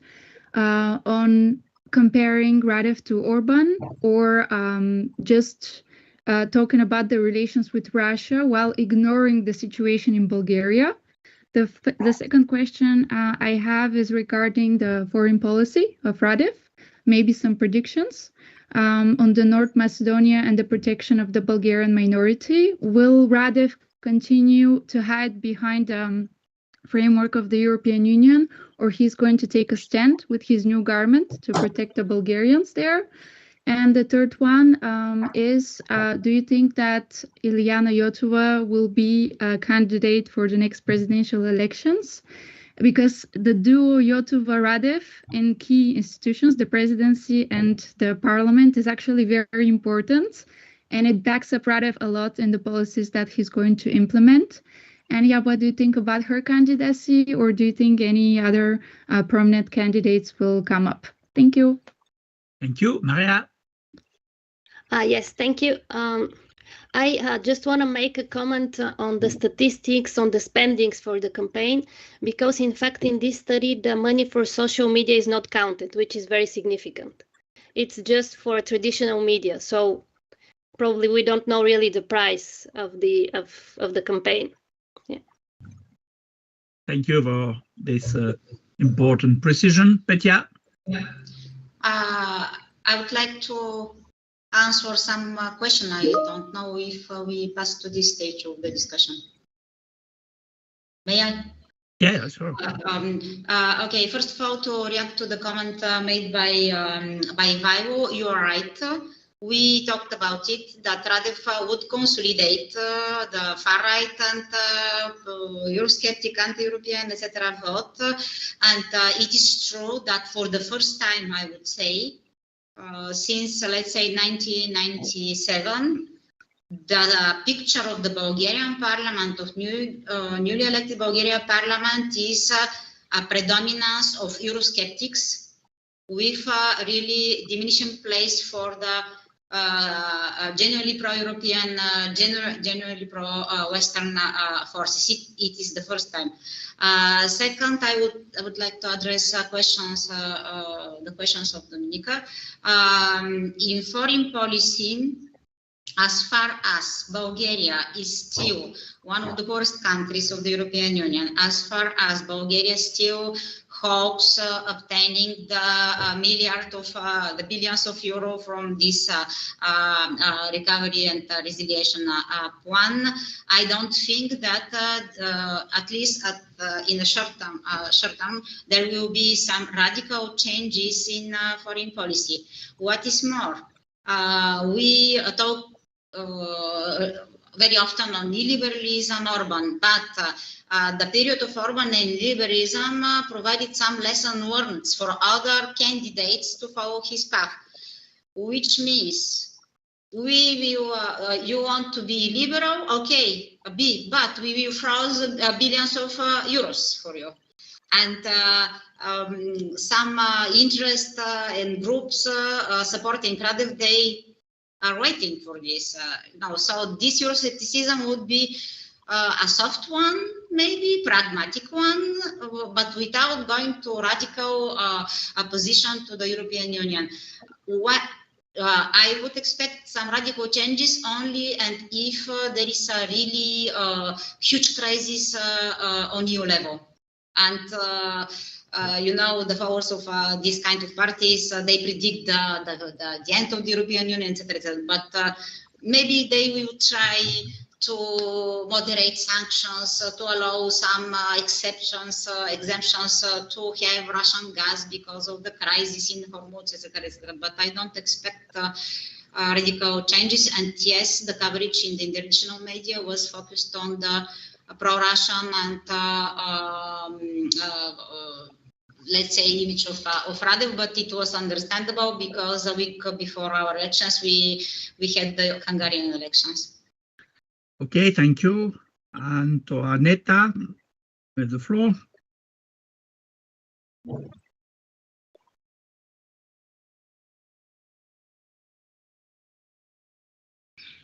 S7: on comparing Radev to Orban, or just talking about the relations with Russia while ignoring the situation in Bulgaria? The second question I have is regarding the foreign policy of Radev, maybe some predictions on the North Macedonia and the protection of the Bulgarian minority. Will Radev continue to hide behind the framework of the European Union, or he's going to take a stand with his new government to protect the Bulgarians there? And the third one is, do you think that Ilyana Otova will be a candidate for the next presidential elections? Because the duo Otova-Radev in key institutions, the presidency and the parliament, is actually very important. And it backs up Radev a lot in the policies that he's going to implement. And yeah, what do you think about her candidacy, or do you think any other prominent candidates will come up? Thank you.
S1: Thank you. Maria?
S8: Yes, thank you. I just want to make a comment on the statistics on the spendings for the campaign, because in fact in this study the money for social media is not counted, which is very significant. It's just for traditional media, so probably we don't know really the price of the campaign. Yeah.
S1: Thank you for this important precision. Petia?
S4: I would like to answer some question. I don't know if we pass to this stage of the discussion. May I?
S1: Yeah, sure.
S4: Okay, first of all, to react to the comment made by Ivaylo, you are right. We talked about it, that Radev would consolidate the far right and Eurosceptic, anti-European, etc. vote. And it is true that for the first time, I would say, since, let's say, 1997, the picture of the Bulgarian parliament, of newly elected Bulgarian parliament, is a predominance of Eurosceptics with a really diminishing place for the genuinely pro-European, genuinely pro-Western forces. It is the first time. Second, I would like to address the questions of Dominika. In foreign policy, as far as Bulgaria is still one of the poorest countries of the European Union, as far as Bulgaria still hopes obtaining the billions of euro from this recovery and resilience plan, I don't think that at least in the short term, there will be some radical changes in foreign policy. What is more, we talk very often on illiberalism, Orban, but the period of Orban and liberalism provided some lesson learned for other candidates to follow his path, which means we will, you want to be liberal, okay, but we will froze billions of euros for you. And some interest and groups supporting Radev, they are waiting for this. So this Euroscepticism would be a soft one, maybe pragmatic one, but without going to radical opposition to the European Union. What I would expect some radical changes only, and if there is a really huge crisis on EU level. And you know, the followers of these kind of parties, they predict the end of the European Union, etc. But maybe they will try to moderate sanctions, to allow some exceptions, exemptions to have Russian gas because of the crisis in Hormuz, etc. But I don't expect radical changes. And yes, the coverage in the international media was focused on the pro-Russian and let's say, image of Radev, but it was understandable because a week before our elections, we had the Hungarian elections.
S1: Okay, thank you. And to Aneta, with the floor.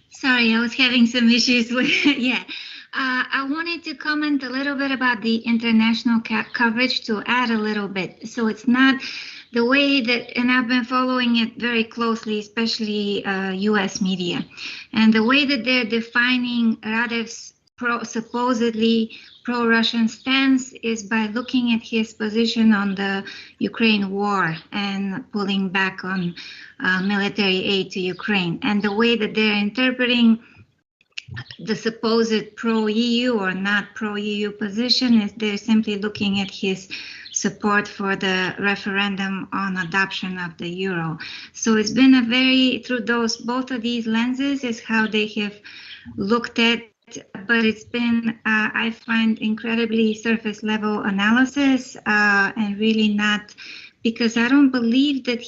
S9: Sorry, I was having some issues with, yeah. I wanted to comment a little bit about the international coverage, to add a little bit. So it's not the way that, and I've been following it very closely, especially US media, and the way that they're defining Radev's supposedly pro-Russian stance is by looking at his position on the Ukraine war and pulling back on military aid to Ukraine. And the way that they're interpreting the supposed pro-EU or not pro-EU position is they're simply looking at his support for the referendum on adoption of the euro. So it's been a very, through both of these lenses is how they have looked at, but it's been, I find, incredibly surface level analysis and really not, because I don't believe that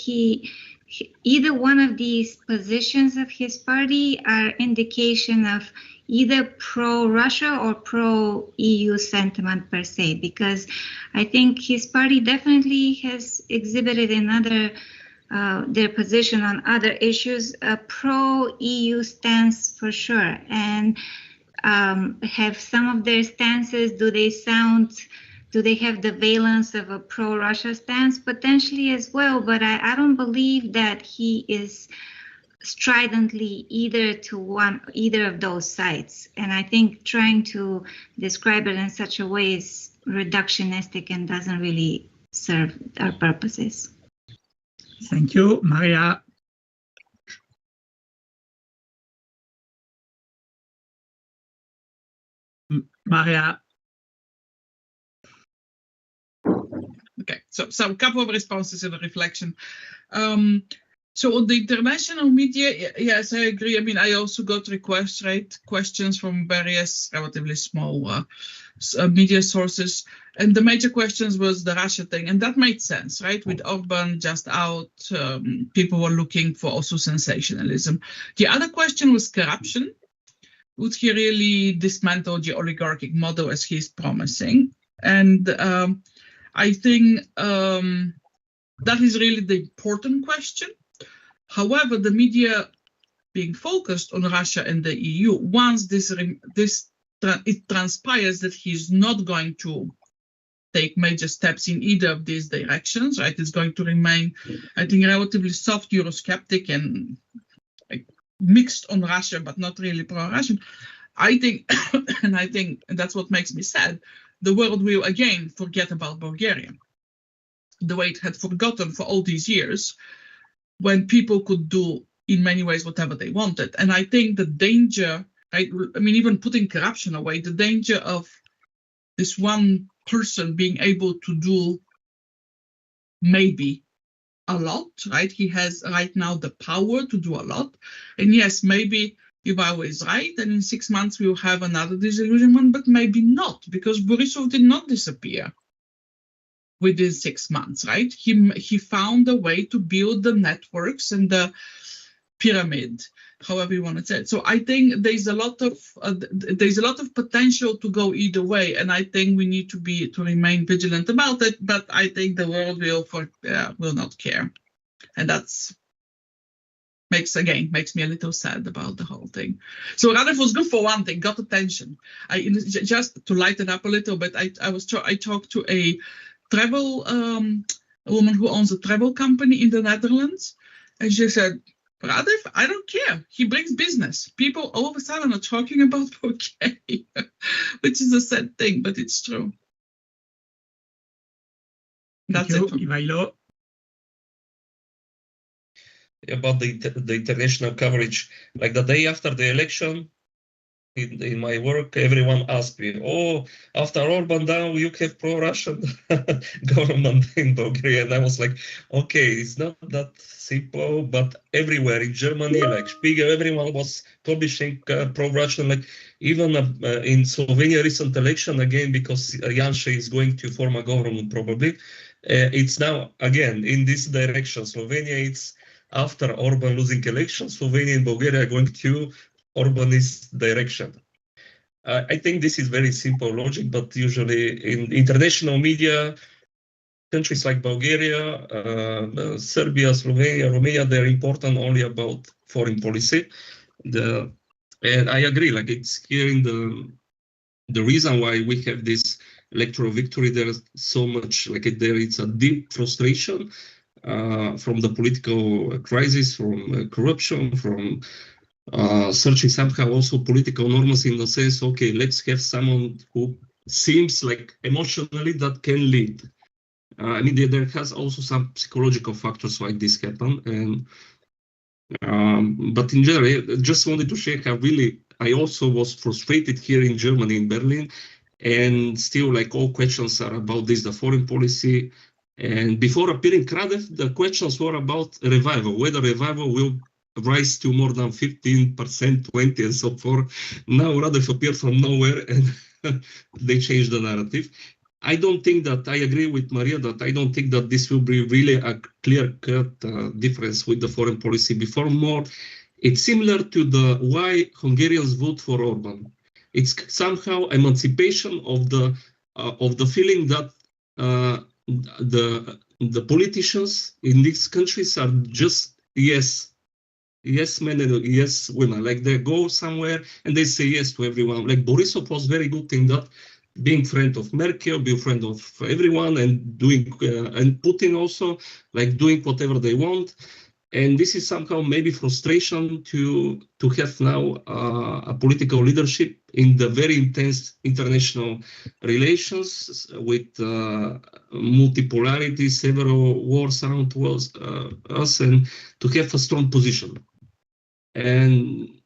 S9: either one of these positions of his party are indication of either pro-Russia or pro-EU sentiment per se, because I think his party definitely has exhibited in their position on other issues a pro-EU stance for sure, and have some of their stances, do they have the valence of a pro-Russia stance? Potentially as well, but I don't believe that he is stridently either of those sides. And I think trying to describe it in such a way is reductionistic and doesn't really serve our purposes.
S1: Thank you, Maria. Maria.
S5: Okay, so a couple of responses in the reflection. So on the international media, yes, I agree. I mean, I also got requests, right? Questions from various relatively small media sources. And the major questions was the Russia thing. And that made sense, right? With Orban just out, people were looking for also sensationalism. The other question was corruption. Would he really dismantle the oligarchic model as he's promising? And I think that is really the important question. However, the media being focused on Russia and the EU, once it transpires that he's not going to take major steps in either of these directions, right? It's going to remain, I think, relatively soft Eurosceptic and mixed on Russia, but not really pro-Russian. I think, and I think that's what makes me sad, the world will again forget about Bulgaria, the way it had forgotten for all these years, when people could do in many ways whatever they wanted. And I think the danger, right, I mean, even putting corruption away, the danger of this one person being able to do maybe a lot, right? He has right now the power to do a lot. And yes, maybe Ivaylo is right, and in 6 months we'll have another disillusionment, but maybe not, because Borisov did not disappear within 6 months, right? He found a way to build the networks and the pyramid, however you want to say it. So I think there's a lot of potential to go either way, and I think we need to remain vigilant about it. But I think the world will not care, and that's makes me a little sad about the whole thing. So Radev was good for one thing, got attention. Just to lighten up a little bit, I talked to a travel woman who owns a travel company in the Netherlands, and she said, Radev, I don't care. He brings business. People all of a sudden are talking about Bulgaria, which is a sad thing, but it's true. That's it.
S1: Ivaylo.
S6: About the international coverage, like the day after the election, in my work, everyone asked me, "Oh, after Orban down, you have pro-Russian government in Bulgaria." And I was like, "Okay, it's not that simple." But everywhere in Germany, like Spiegel, everyone was publishing pro-Russian. Like even in Slovenia, recent election again, because Janša is going to form a government probably. It's now again in this direction. Slovenia, it's after Orban losing elections, Slovenia and Bulgaria are going to Orbanist direction. I think this is very simple logic, but usually in international media, countries like Bulgaria, Serbia, Slovenia, Romania, they're important only about foreign policy. And I agree, like it's here in the reason why we have this electoral victory. There's so much, like it's a deep frustration from the political crisis, from corruption, from searching somehow also political norms in the sense, okay, let's have someone who seems like emotionally that can lead. I mean, there has also some psychological factors why this happened. And but in general, I just wanted to share how really I also was frustrated here in Germany, in Berlin, and still like all questions are about this, the foreign policy. And before appearing Radev, the questions were about revival, whether revival will rise to more than 15%, 20%, and so forth. Now Radev appeared from nowhere and they changed the narrative. I don't think that, I agree with Maria, that I don't think that this will be really a clear-cut difference with the foreign policy. Before more, it's similar to the why Hungarians vote for Orban. It's somehow emancipation of the feeling that the politicians in these countries are just yes men and yes women. Like they go somewhere and they say yes to everyone. Like Borisov was very good in that, being friend of Merkel, being friend of everyone, and doing and Putin also, like doing whatever they want. And this is somehow maybe frustration to have now a political leadership in the very intense international relations with multipolarity, several wars around us, and to have a strong position. And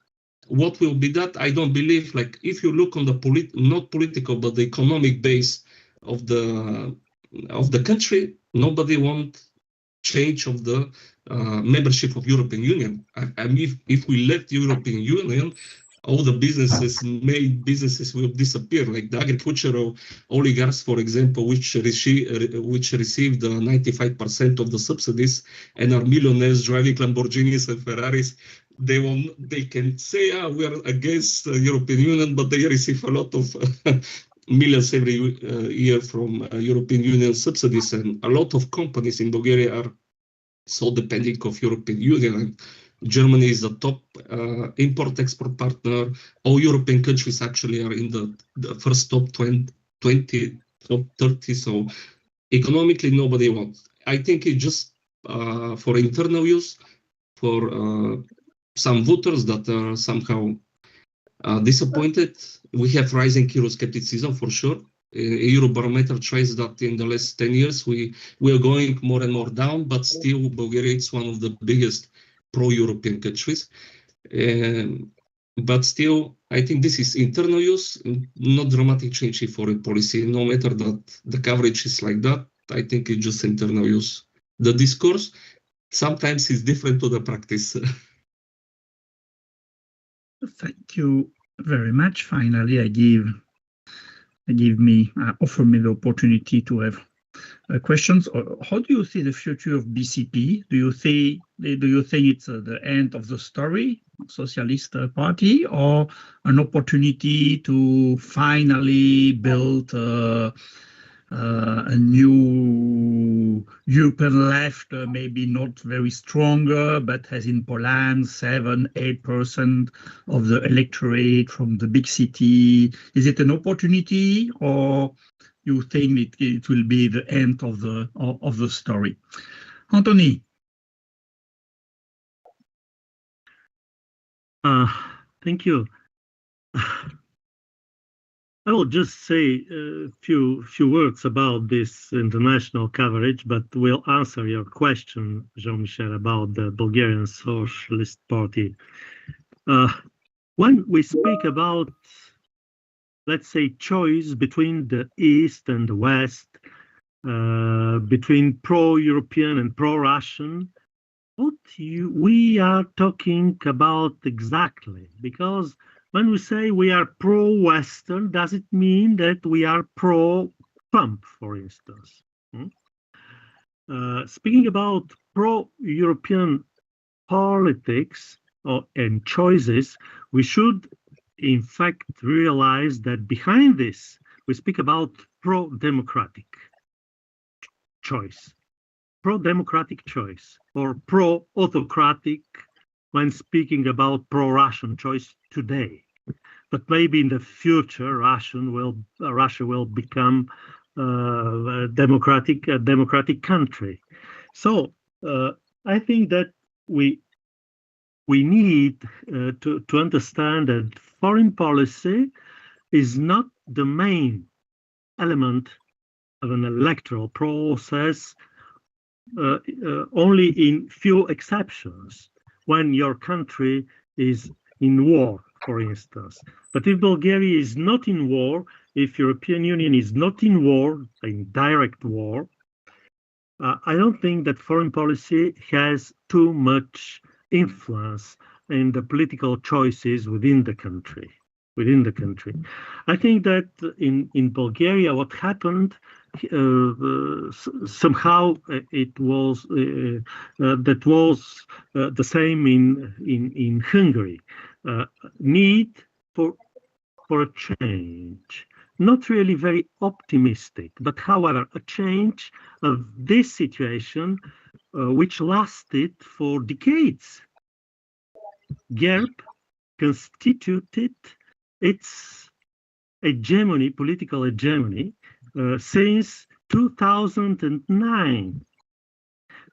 S6: what will be that? I don't believe, like if you look on the not political, but the economic base of the country, nobody want change of the membership of European Union. I mean, if we left European Union, all the made businesses will disappear, like the agricultural oligarchs, for example, which received 95% of the subsidies and are millionaires driving Lamborghinis and Ferraris. They can say, we are against the European Union, but they receive a lot of millions every year from European Union subsidies, and a lot of companies in Bulgaria are so depending of European Union. And Germany is the top import-export partner. All European countries actually are in the first top 20, top 30. So economically, nobody wants. I think it's just for internal use, for some voters that are somehow disappointed. We have rising Euroscepticism for sure. Eurobarometer shows that in the last 10 years we are going more and more down, but still Bulgaria is one of the biggest pro-European countries. But still, I think this is internal use, not dramatic change in foreign policy. No matter that the coverage is like that, I think it's just internal use. The discourse sometimes is different to the practice.
S1: Thank you very much. Finally, offer me the opportunity to have questions. How do you see the future of BCP? Do you think it's the end of the story, Socialist Party, or an opportunity to finally build a new European left, maybe not very stronger, but as in Poland, 7-8% of the electorate from the big city? Is it an opportunity, or you think it will be the end of the story? Antony.
S2: Thank you. I will just say a few words about this international coverage, but will answer your question, Jean-Michel, about the Bulgarian Socialist Party. when we speak about, let's say, choice between the East and the West, between pro-European and pro-Russian, what we are talking about exactly? Because when we say we are pro-Western, does it mean that we are pro-Trump, for instance? Speaking about pro-European politics and choices, we should in fact realize that behind this, we speak about pro-democratic choice, pro-democratic choice, or pro-autocratic when speaking about pro-Russian choice today. But maybe in the future, Russia will become a democratic country. So I think that we need to understand that foreign policy is not the main element of an electoral process, only in few exceptions, when your country is in war, for instance. But if Bulgaria is not in war, if European Union is not in war, in direct war, I don't think that foreign policy has too much influence in the political choices within the country. I think that in Bulgaria, what happened somehow it was that was the same in Hungary. Need for a change, not really very optimistic, but however a change of this situation which lasted for decades. GERB constituted its hegemony, political hegemony, since 2009.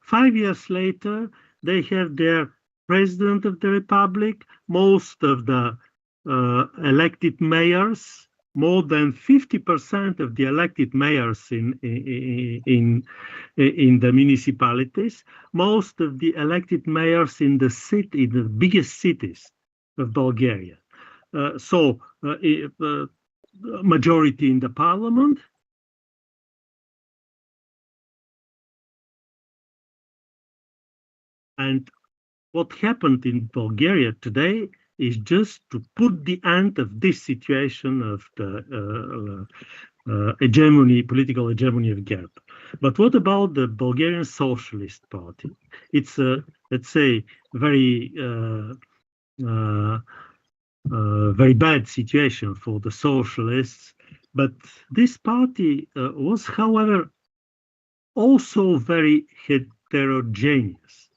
S2: 5 years later, they have their president of the republic, most of the elected mayors, more than 50% of the elected mayors in the municipalities, most of the elected mayors in the biggest cities of Bulgaria. So majority in the parliament. And what happened in Bulgaria today is just to put the end of this situation of the political hegemony of GERB. But what about the Bulgarian Socialist Party? It's a, let's say, very bad situation for the socialists. But this party was, however, also very heterogeneous,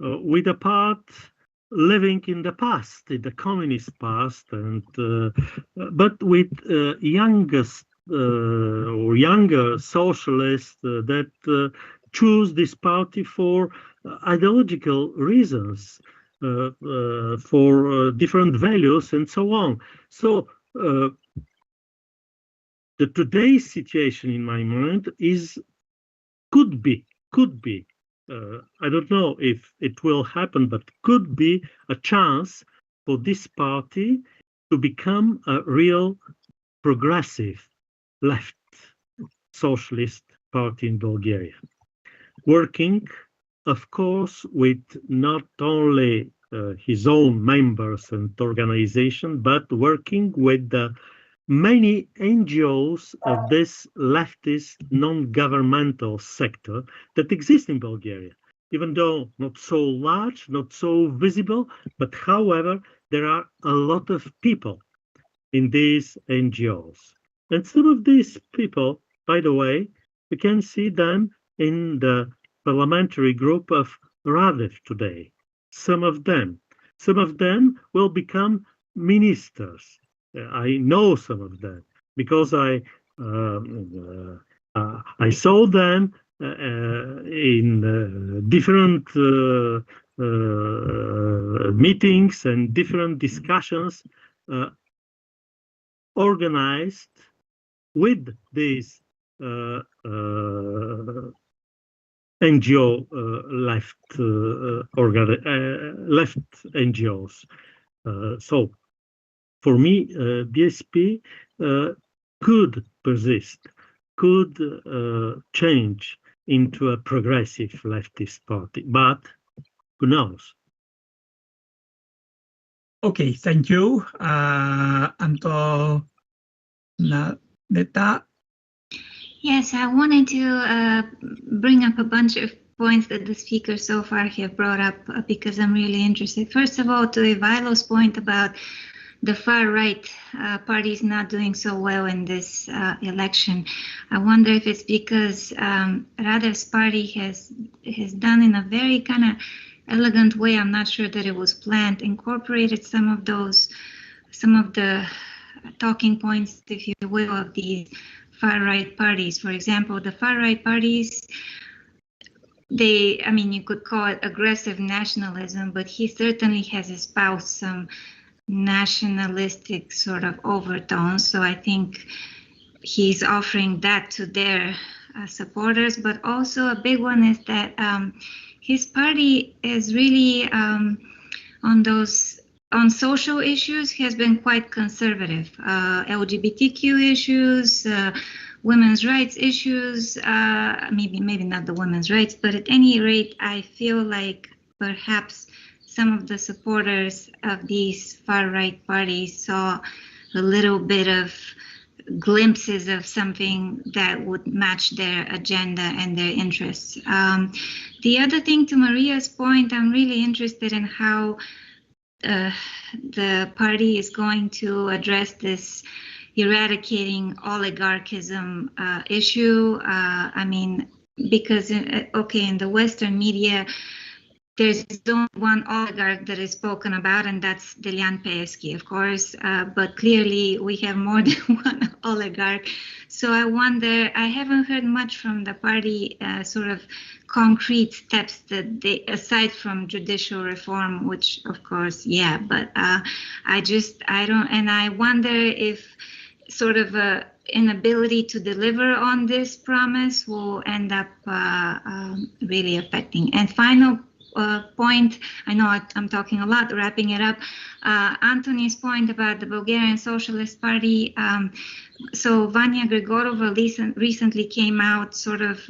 S2: with a part living in the past, in the communist past, and but with younger socialists that choose this party for ideological reasons, for different values, and so on. So the today's situation, in my mind, could be. I don't know if it will happen, but could be a chance for this party to become a real progressive left socialist party in Bulgaria, working, of course, with not only his own members and organization, but working with the many NGOs of this leftist non-governmental sector that exists in Bulgaria, even though not so large, not so visible, but however, there are a lot of people in these NGOs. And some of these people, by the way, we can see them in the parliamentary group of Radev today. Some of them will become ministers. I know some of them because I saw them in different meetings and different discussions organized with these NGO left NGOs. So for me, BSP could persist, could change into a progressive leftist party, but who knows?
S1: Okay, thank you. Antonetta?
S9: Yes, I wanted to bring up a bunch of points that the speakers so far have brought up because I'm really interested. First of all, to Ivaylo's point about the far-right parties not doing so well in this election. I wonder if it's because Radev's party has done in a very kind of elegant way, I'm not sure that it was planned, incorporated some of the talking points, if you will, of these far-right parties. For example, the far-right parties, I mean, you could call it aggressive nationalism, but he certainly has espoused some nationalistic sort of overtones. So I think he's offering that to their supporters. But also a big one is that his party is really on social issues has been quite conservative. LGBTQ issues, women's rights issues, maybe not the women's rights, but at any rate, I feel like perhaps some of the supporters of these far-right parties saw a little bit of glimpses of something that would match their agenda and their interests. The other thing, to Maria's point, I'm really interested in how the party is going to address this eradicating oligarchism issue. I mean, because, okay, in the Western media, there's only one oligarch that is spoken about, and that's Delian Peevski, of course, but clearly we have more than one oligarch. So I wonder, I haven't heard much from the party sort of concrete steps that they, aside from judicial reform, which of course, yeah, but I don't, and I wonder if sort of a inability to deliver on this promise will end up really affecting. And final point, I know I'm talking a lot, wrapping it up, Antony's point about the Bulgarian Socialist Party. So Vanya Grigorova recently came out sort of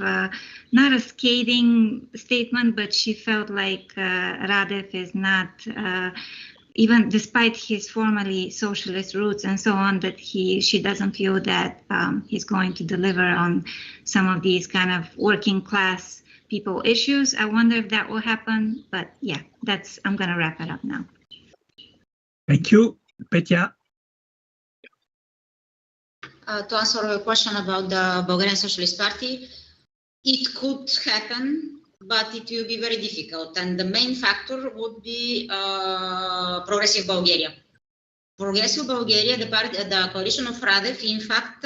S9: not a scathing statement, but she felt like Radev is not, even despite his formerly socialist roots and so on, that she doesn't feel that he's going to deliver on some of these kind of working class people issues. I wonder if that will happen, but yeah, I'm going to wrap it up now.
S1: Thank you. Petia?
S4: To answer your question about the Bulgarian Socialist Party, it could happen, but it will be very difficult. And the main factor would be Progressive Bulgaria. Progressive Bulgaria, the coalition of Radev, in fact,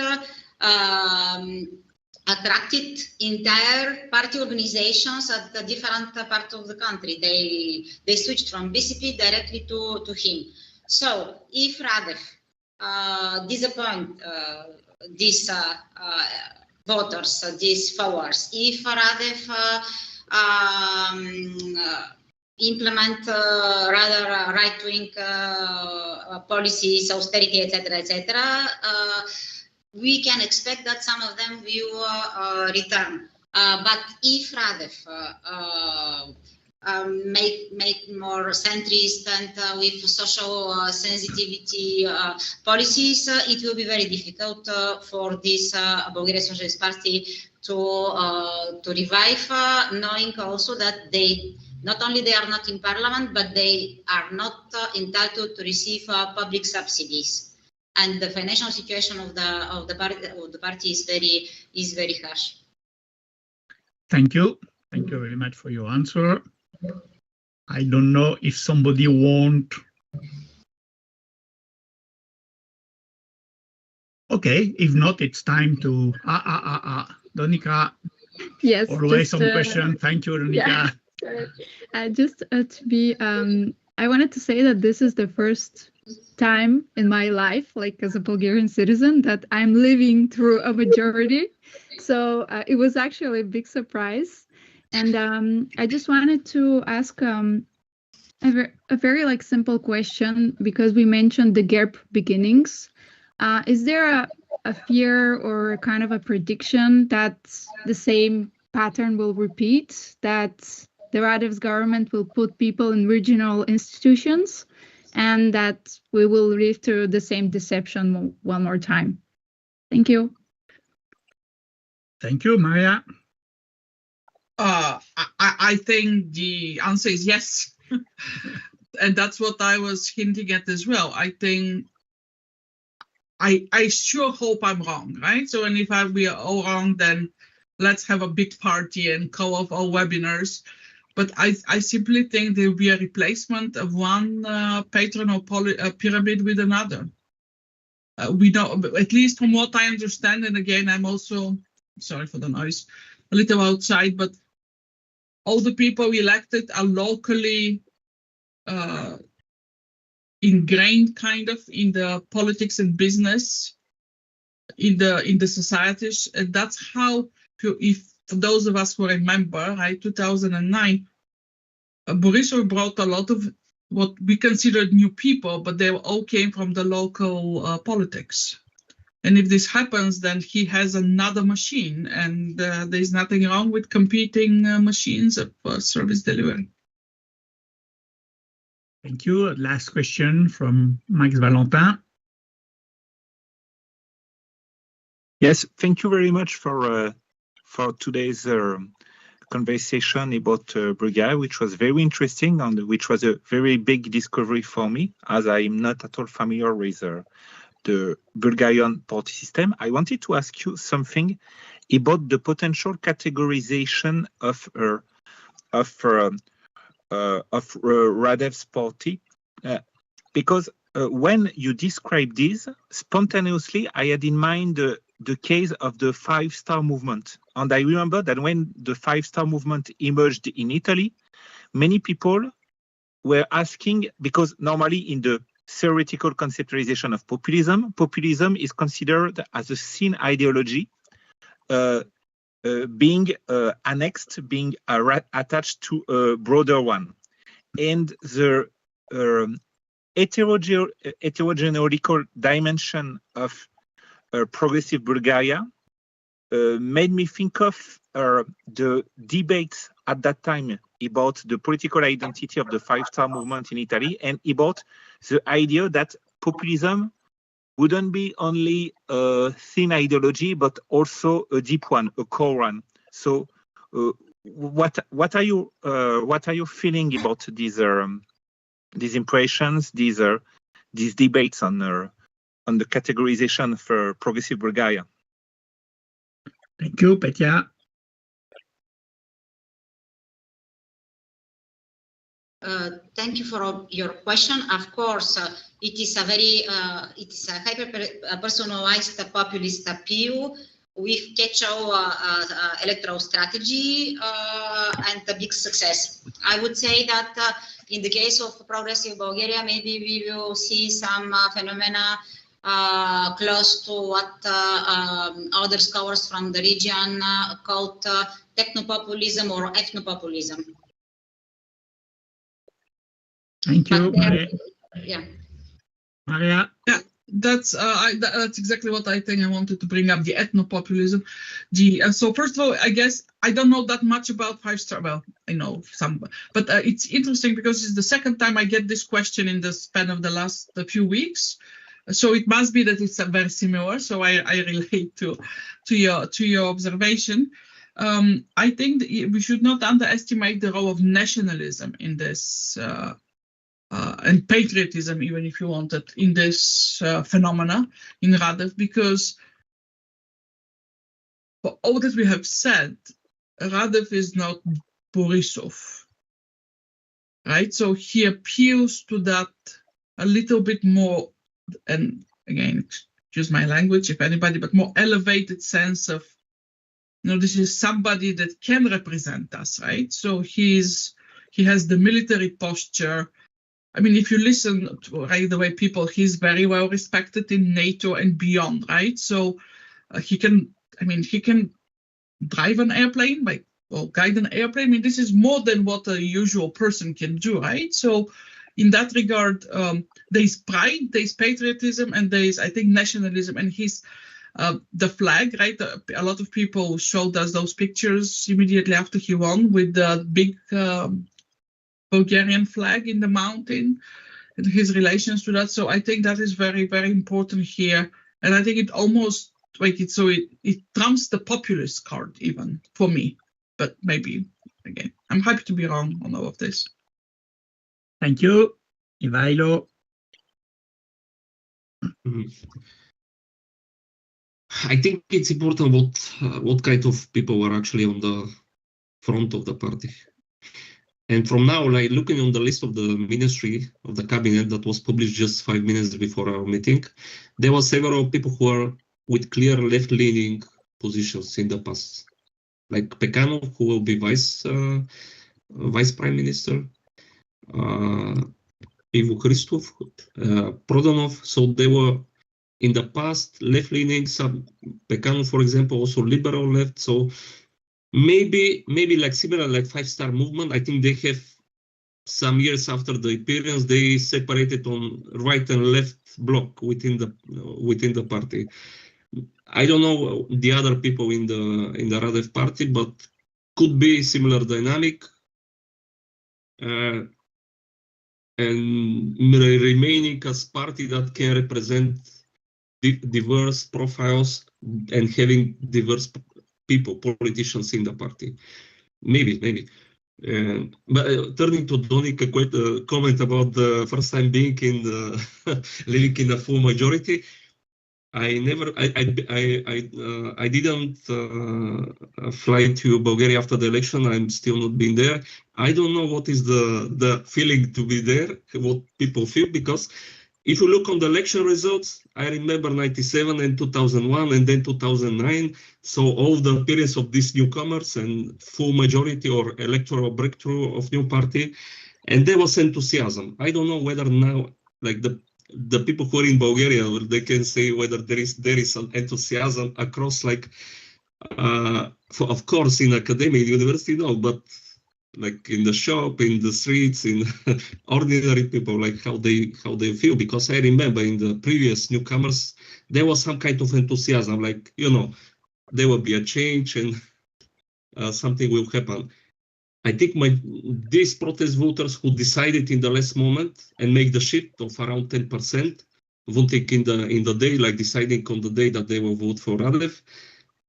S4: attracted entire party organizations at the different parts of the country. They switched from BCP directly to him. So if Radev disappoint these voters, these followers, if Radev implement rather right-wing policies, austerity, etc., we can expect that some of them will return. But if Radev make more centrist and with social sensitivity policies, it will be very difficult for this Bulgarian Socialist Party to revive, knowing also that they not only they are not in parliament, but they are not entitled to receive public subsidies. And the financial situation of the party is very harsh.
S1: Thank you. Thank you very much for your answer. I don't know if somebody want. Okay, if not, it's time to Donika.
S7: Yes.
S1: Always some question. Thank you, Donika.
S7: Yeah. Just to be, I wanted to say that this is the first time in my life, like as a Bulgarian citizen, that I'm living through a majority. So it was actually a big surprise. And I just wanted to ask A very like simple question, because we mentioned the GERP beginnings. Is there a fear or kind of a prediction that the same pattern will repeat, that the Radev's government will put people in regional institutions and that we will live through the same deception one more time? Thank you.
S1: Thank you, Maria.
S5: I think the answer is yes. And that's what I was hinting at as well. I think I sure hope I'm wrong, right? So, and if we are all wrong, then let's have a big party and call off all webinars. But I simply think there will be a replacement of one patron or pyramid with another. We know, at least from what I understand, and again, I'm also, sorry for the noise, a little outside, but all the people we elected are locally ingrained kind of in the politics and business in the societies, and that's how, if for those of us who remember, right, 2009, Borisov brought a lot of what we considered new people, but they all came from the local politics. And if this happens, then he has another machine, and there's nothing wrong with competing machines of service delivery.
S1: Thank you. Last question from Max Valentin.
S10: Yes, thank you very much for today's conversation about Bulgaria, which was very interesting and which was a very big discovery for me, as I'm not at all familiar with the Bulgarian party system. I wanted to ask you something about the potential categorization of Radev's party, because when you describe this, spontaneously, I had in mind the case of the 5-star movement. And I remember that when the 5-star movement emerged in Italy, many people were asking, because normally in the theoretical conceptualization of populism, populism is considered as a thin ideology, being annexed, being attached to a broader one. And the heterogeneological dimension of progressive Bulgaria made me think of the debates at that time about the political identity of the 5-star movement in Italy, and about the idea that populism wouldn't be only a thin ideology, but also a deep one, a core one. So, what are you feeling about these impressions, these debates on the categorization for progressive Bulgaria?
S1: Thank you, Petia.
S4: Thank you for your question. Of course, it is a very hyper-personalized populist appeal with catch-all electoral strategy and a big success. I would say that in the case of progressive Bulgaria, maybe we will see some phenomena close to what other scholars from the region called technopopulism or ethnopopulism.
S1: Thank you, Maria.
S4: Yeah.
S1: Maria.
S5: Yeah, that's exactly what I think I wanted to bring up, the ethnopopulism. So first of all, I guess I don't know that much about 5-star. Well, I know some, but it's interesting because it's the second time I get this question in the span of the last few weeks. So it must be that it's very similar. So I relate to your observation. I think that we should not underestimate the role of nationalism in this. And patriotism, even if you want it, in this phenomena in Radev, because for all that we have said, Radev is not Borisov, right? So he appeals to that a little bit more, and again, excuse my language, if anybody, but more elevated sense of, this is somebody that can represent us, right? So he has the military posture. I mean, if you listen to right the way he's very well respected in NATO and beyond, right? So he can drive an airplane by guide an airplane. I mean, this is more than what a usual person can do, right? So in that regard, there's pride, there's patriotism, and there's, I think, nationalism. And the flag, right? A lot of people showed us those pictures immediately after he won with the big Bulgarian flag in the mountain and his relations to that. So I think that is very, very important here. And I think it almost it trumps the populist card even for me. But maybe, again, I'm happy to be wrong on all of this.
S1: Thank you. Ivaylo.
S6: I think it's important what kind of people were actually on the front of the party. And from now, like looking on the list of the ministry of the cabinet that was published just 5 minutes before our meeting, there were several people who are with clear left-leaning positions in the past. Like Pekanov, who will be vice prime minister, Ivo Christov, Prodanov. So they were in the past left-leaning. Some Pekanov, for example, also liberal left. So maybe like similar like 5-star movement. I think they have some years after the appearance, they separated on right and left block within the party. I don't know the other people in the Radev party, but could be similar dynamic, and remaining as party that can represent diverse profiles and having diverse people, politicians in the party. Maybe. But turning to Donik, a comment about the first time being in the living in a full majority. I didn't fly to Bulgaria after the election. I'm still not been there. I don't know what is the feeling to be there, what people feel, because if you look on the election results, I remember 97 and 2001 and then 2009. So all the appearance of these newcomers and full majority or electoral breakthrough of new party, and there was enthusiasm. I don't know whether now, like the people who are in Bulgaria, they can say whether there is some enthusiasm across, like, of course, in academia, university, no, but like in the shop, in the streets, in ordinary people, like how they feel. Because I remember in the previous newcomers, there was some kind of enthusiasm, like, there will be a change and something will happen. I think these protest voters who decided in the last moment and make the shift of around 10%, voting in the day, like deciding on the day that they will vote for Radev,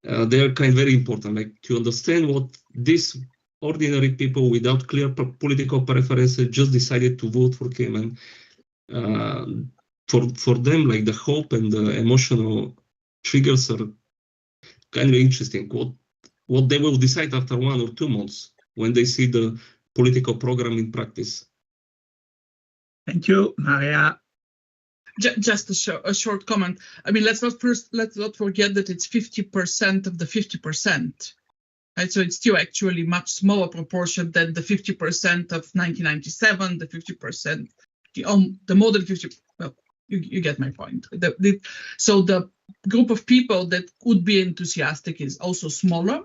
S6: they are very important, like to understand what these ordinary people without clear political preferences just decided to vote for him, and for them, like the hope and the emotional triggers are kind of interesting. What they will decide after 1 or 2 months when they see the political program in practice.
S1: Thank you, Maria.
S5: Just a short comment. I mean, let's not forget that it's 50% of the 50%. Right? So it's still actually much smaller proportion than the 50% of 1997, the 50%, the more than 50. Well, you get my point. So the group of people that would be enthusiastic is also smaller.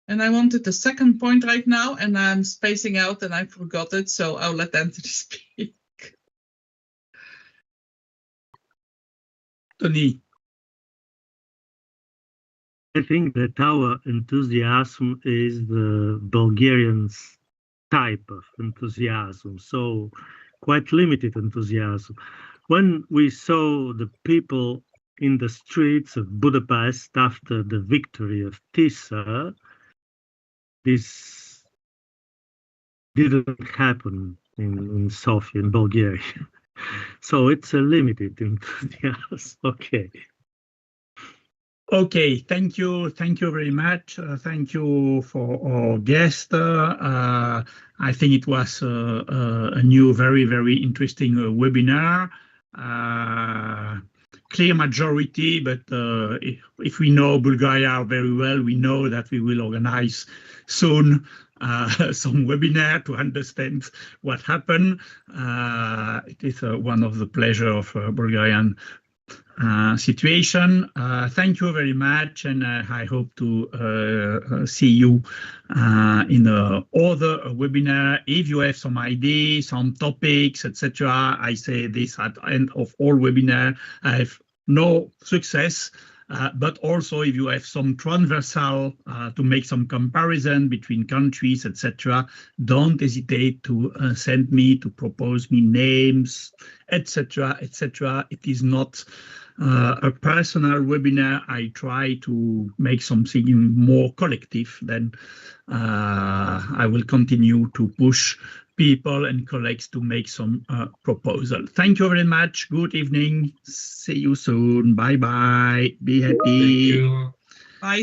S5: And I wanted the second point right now, and I'm spacing out and I forgot it, so I'll let Antony speak.
S1: Tony.
S2: I think that our enthusiasm is the Bulgarians' type of enthusiasm, so quite limited enthusiasm. When we saw the people in the streets of Budapest after the victory of Tisza, this didn't happen in Sofia, in Bulgaria. So it's a limited enthusiasm. Okay.
S1: Okay, thank you very much. Thank you for our guest. I think it was a new, very, very interesting webinar. Clear majority, but if we know Bulgaria very well, we know that we will organize soon some webinar to understand what happened. It is one of the pleasure of Bulgarian situation. Thank you very much, and I hope to see you in other webinar. If you have some ideas, some topics, etc., I say this at the end of all webinar. I have no success, but also if you have some transversal to make some comparison between countries, etc., don't hesitate to send me, to propose me names, etc., etc. It is not a personal webinar. I try to make something more collective. Then I will continue to push people and colleagues to make some proposal. Thank you very much. Good evening. See you soon. Bye bye. Be happy.
S6: Thank you.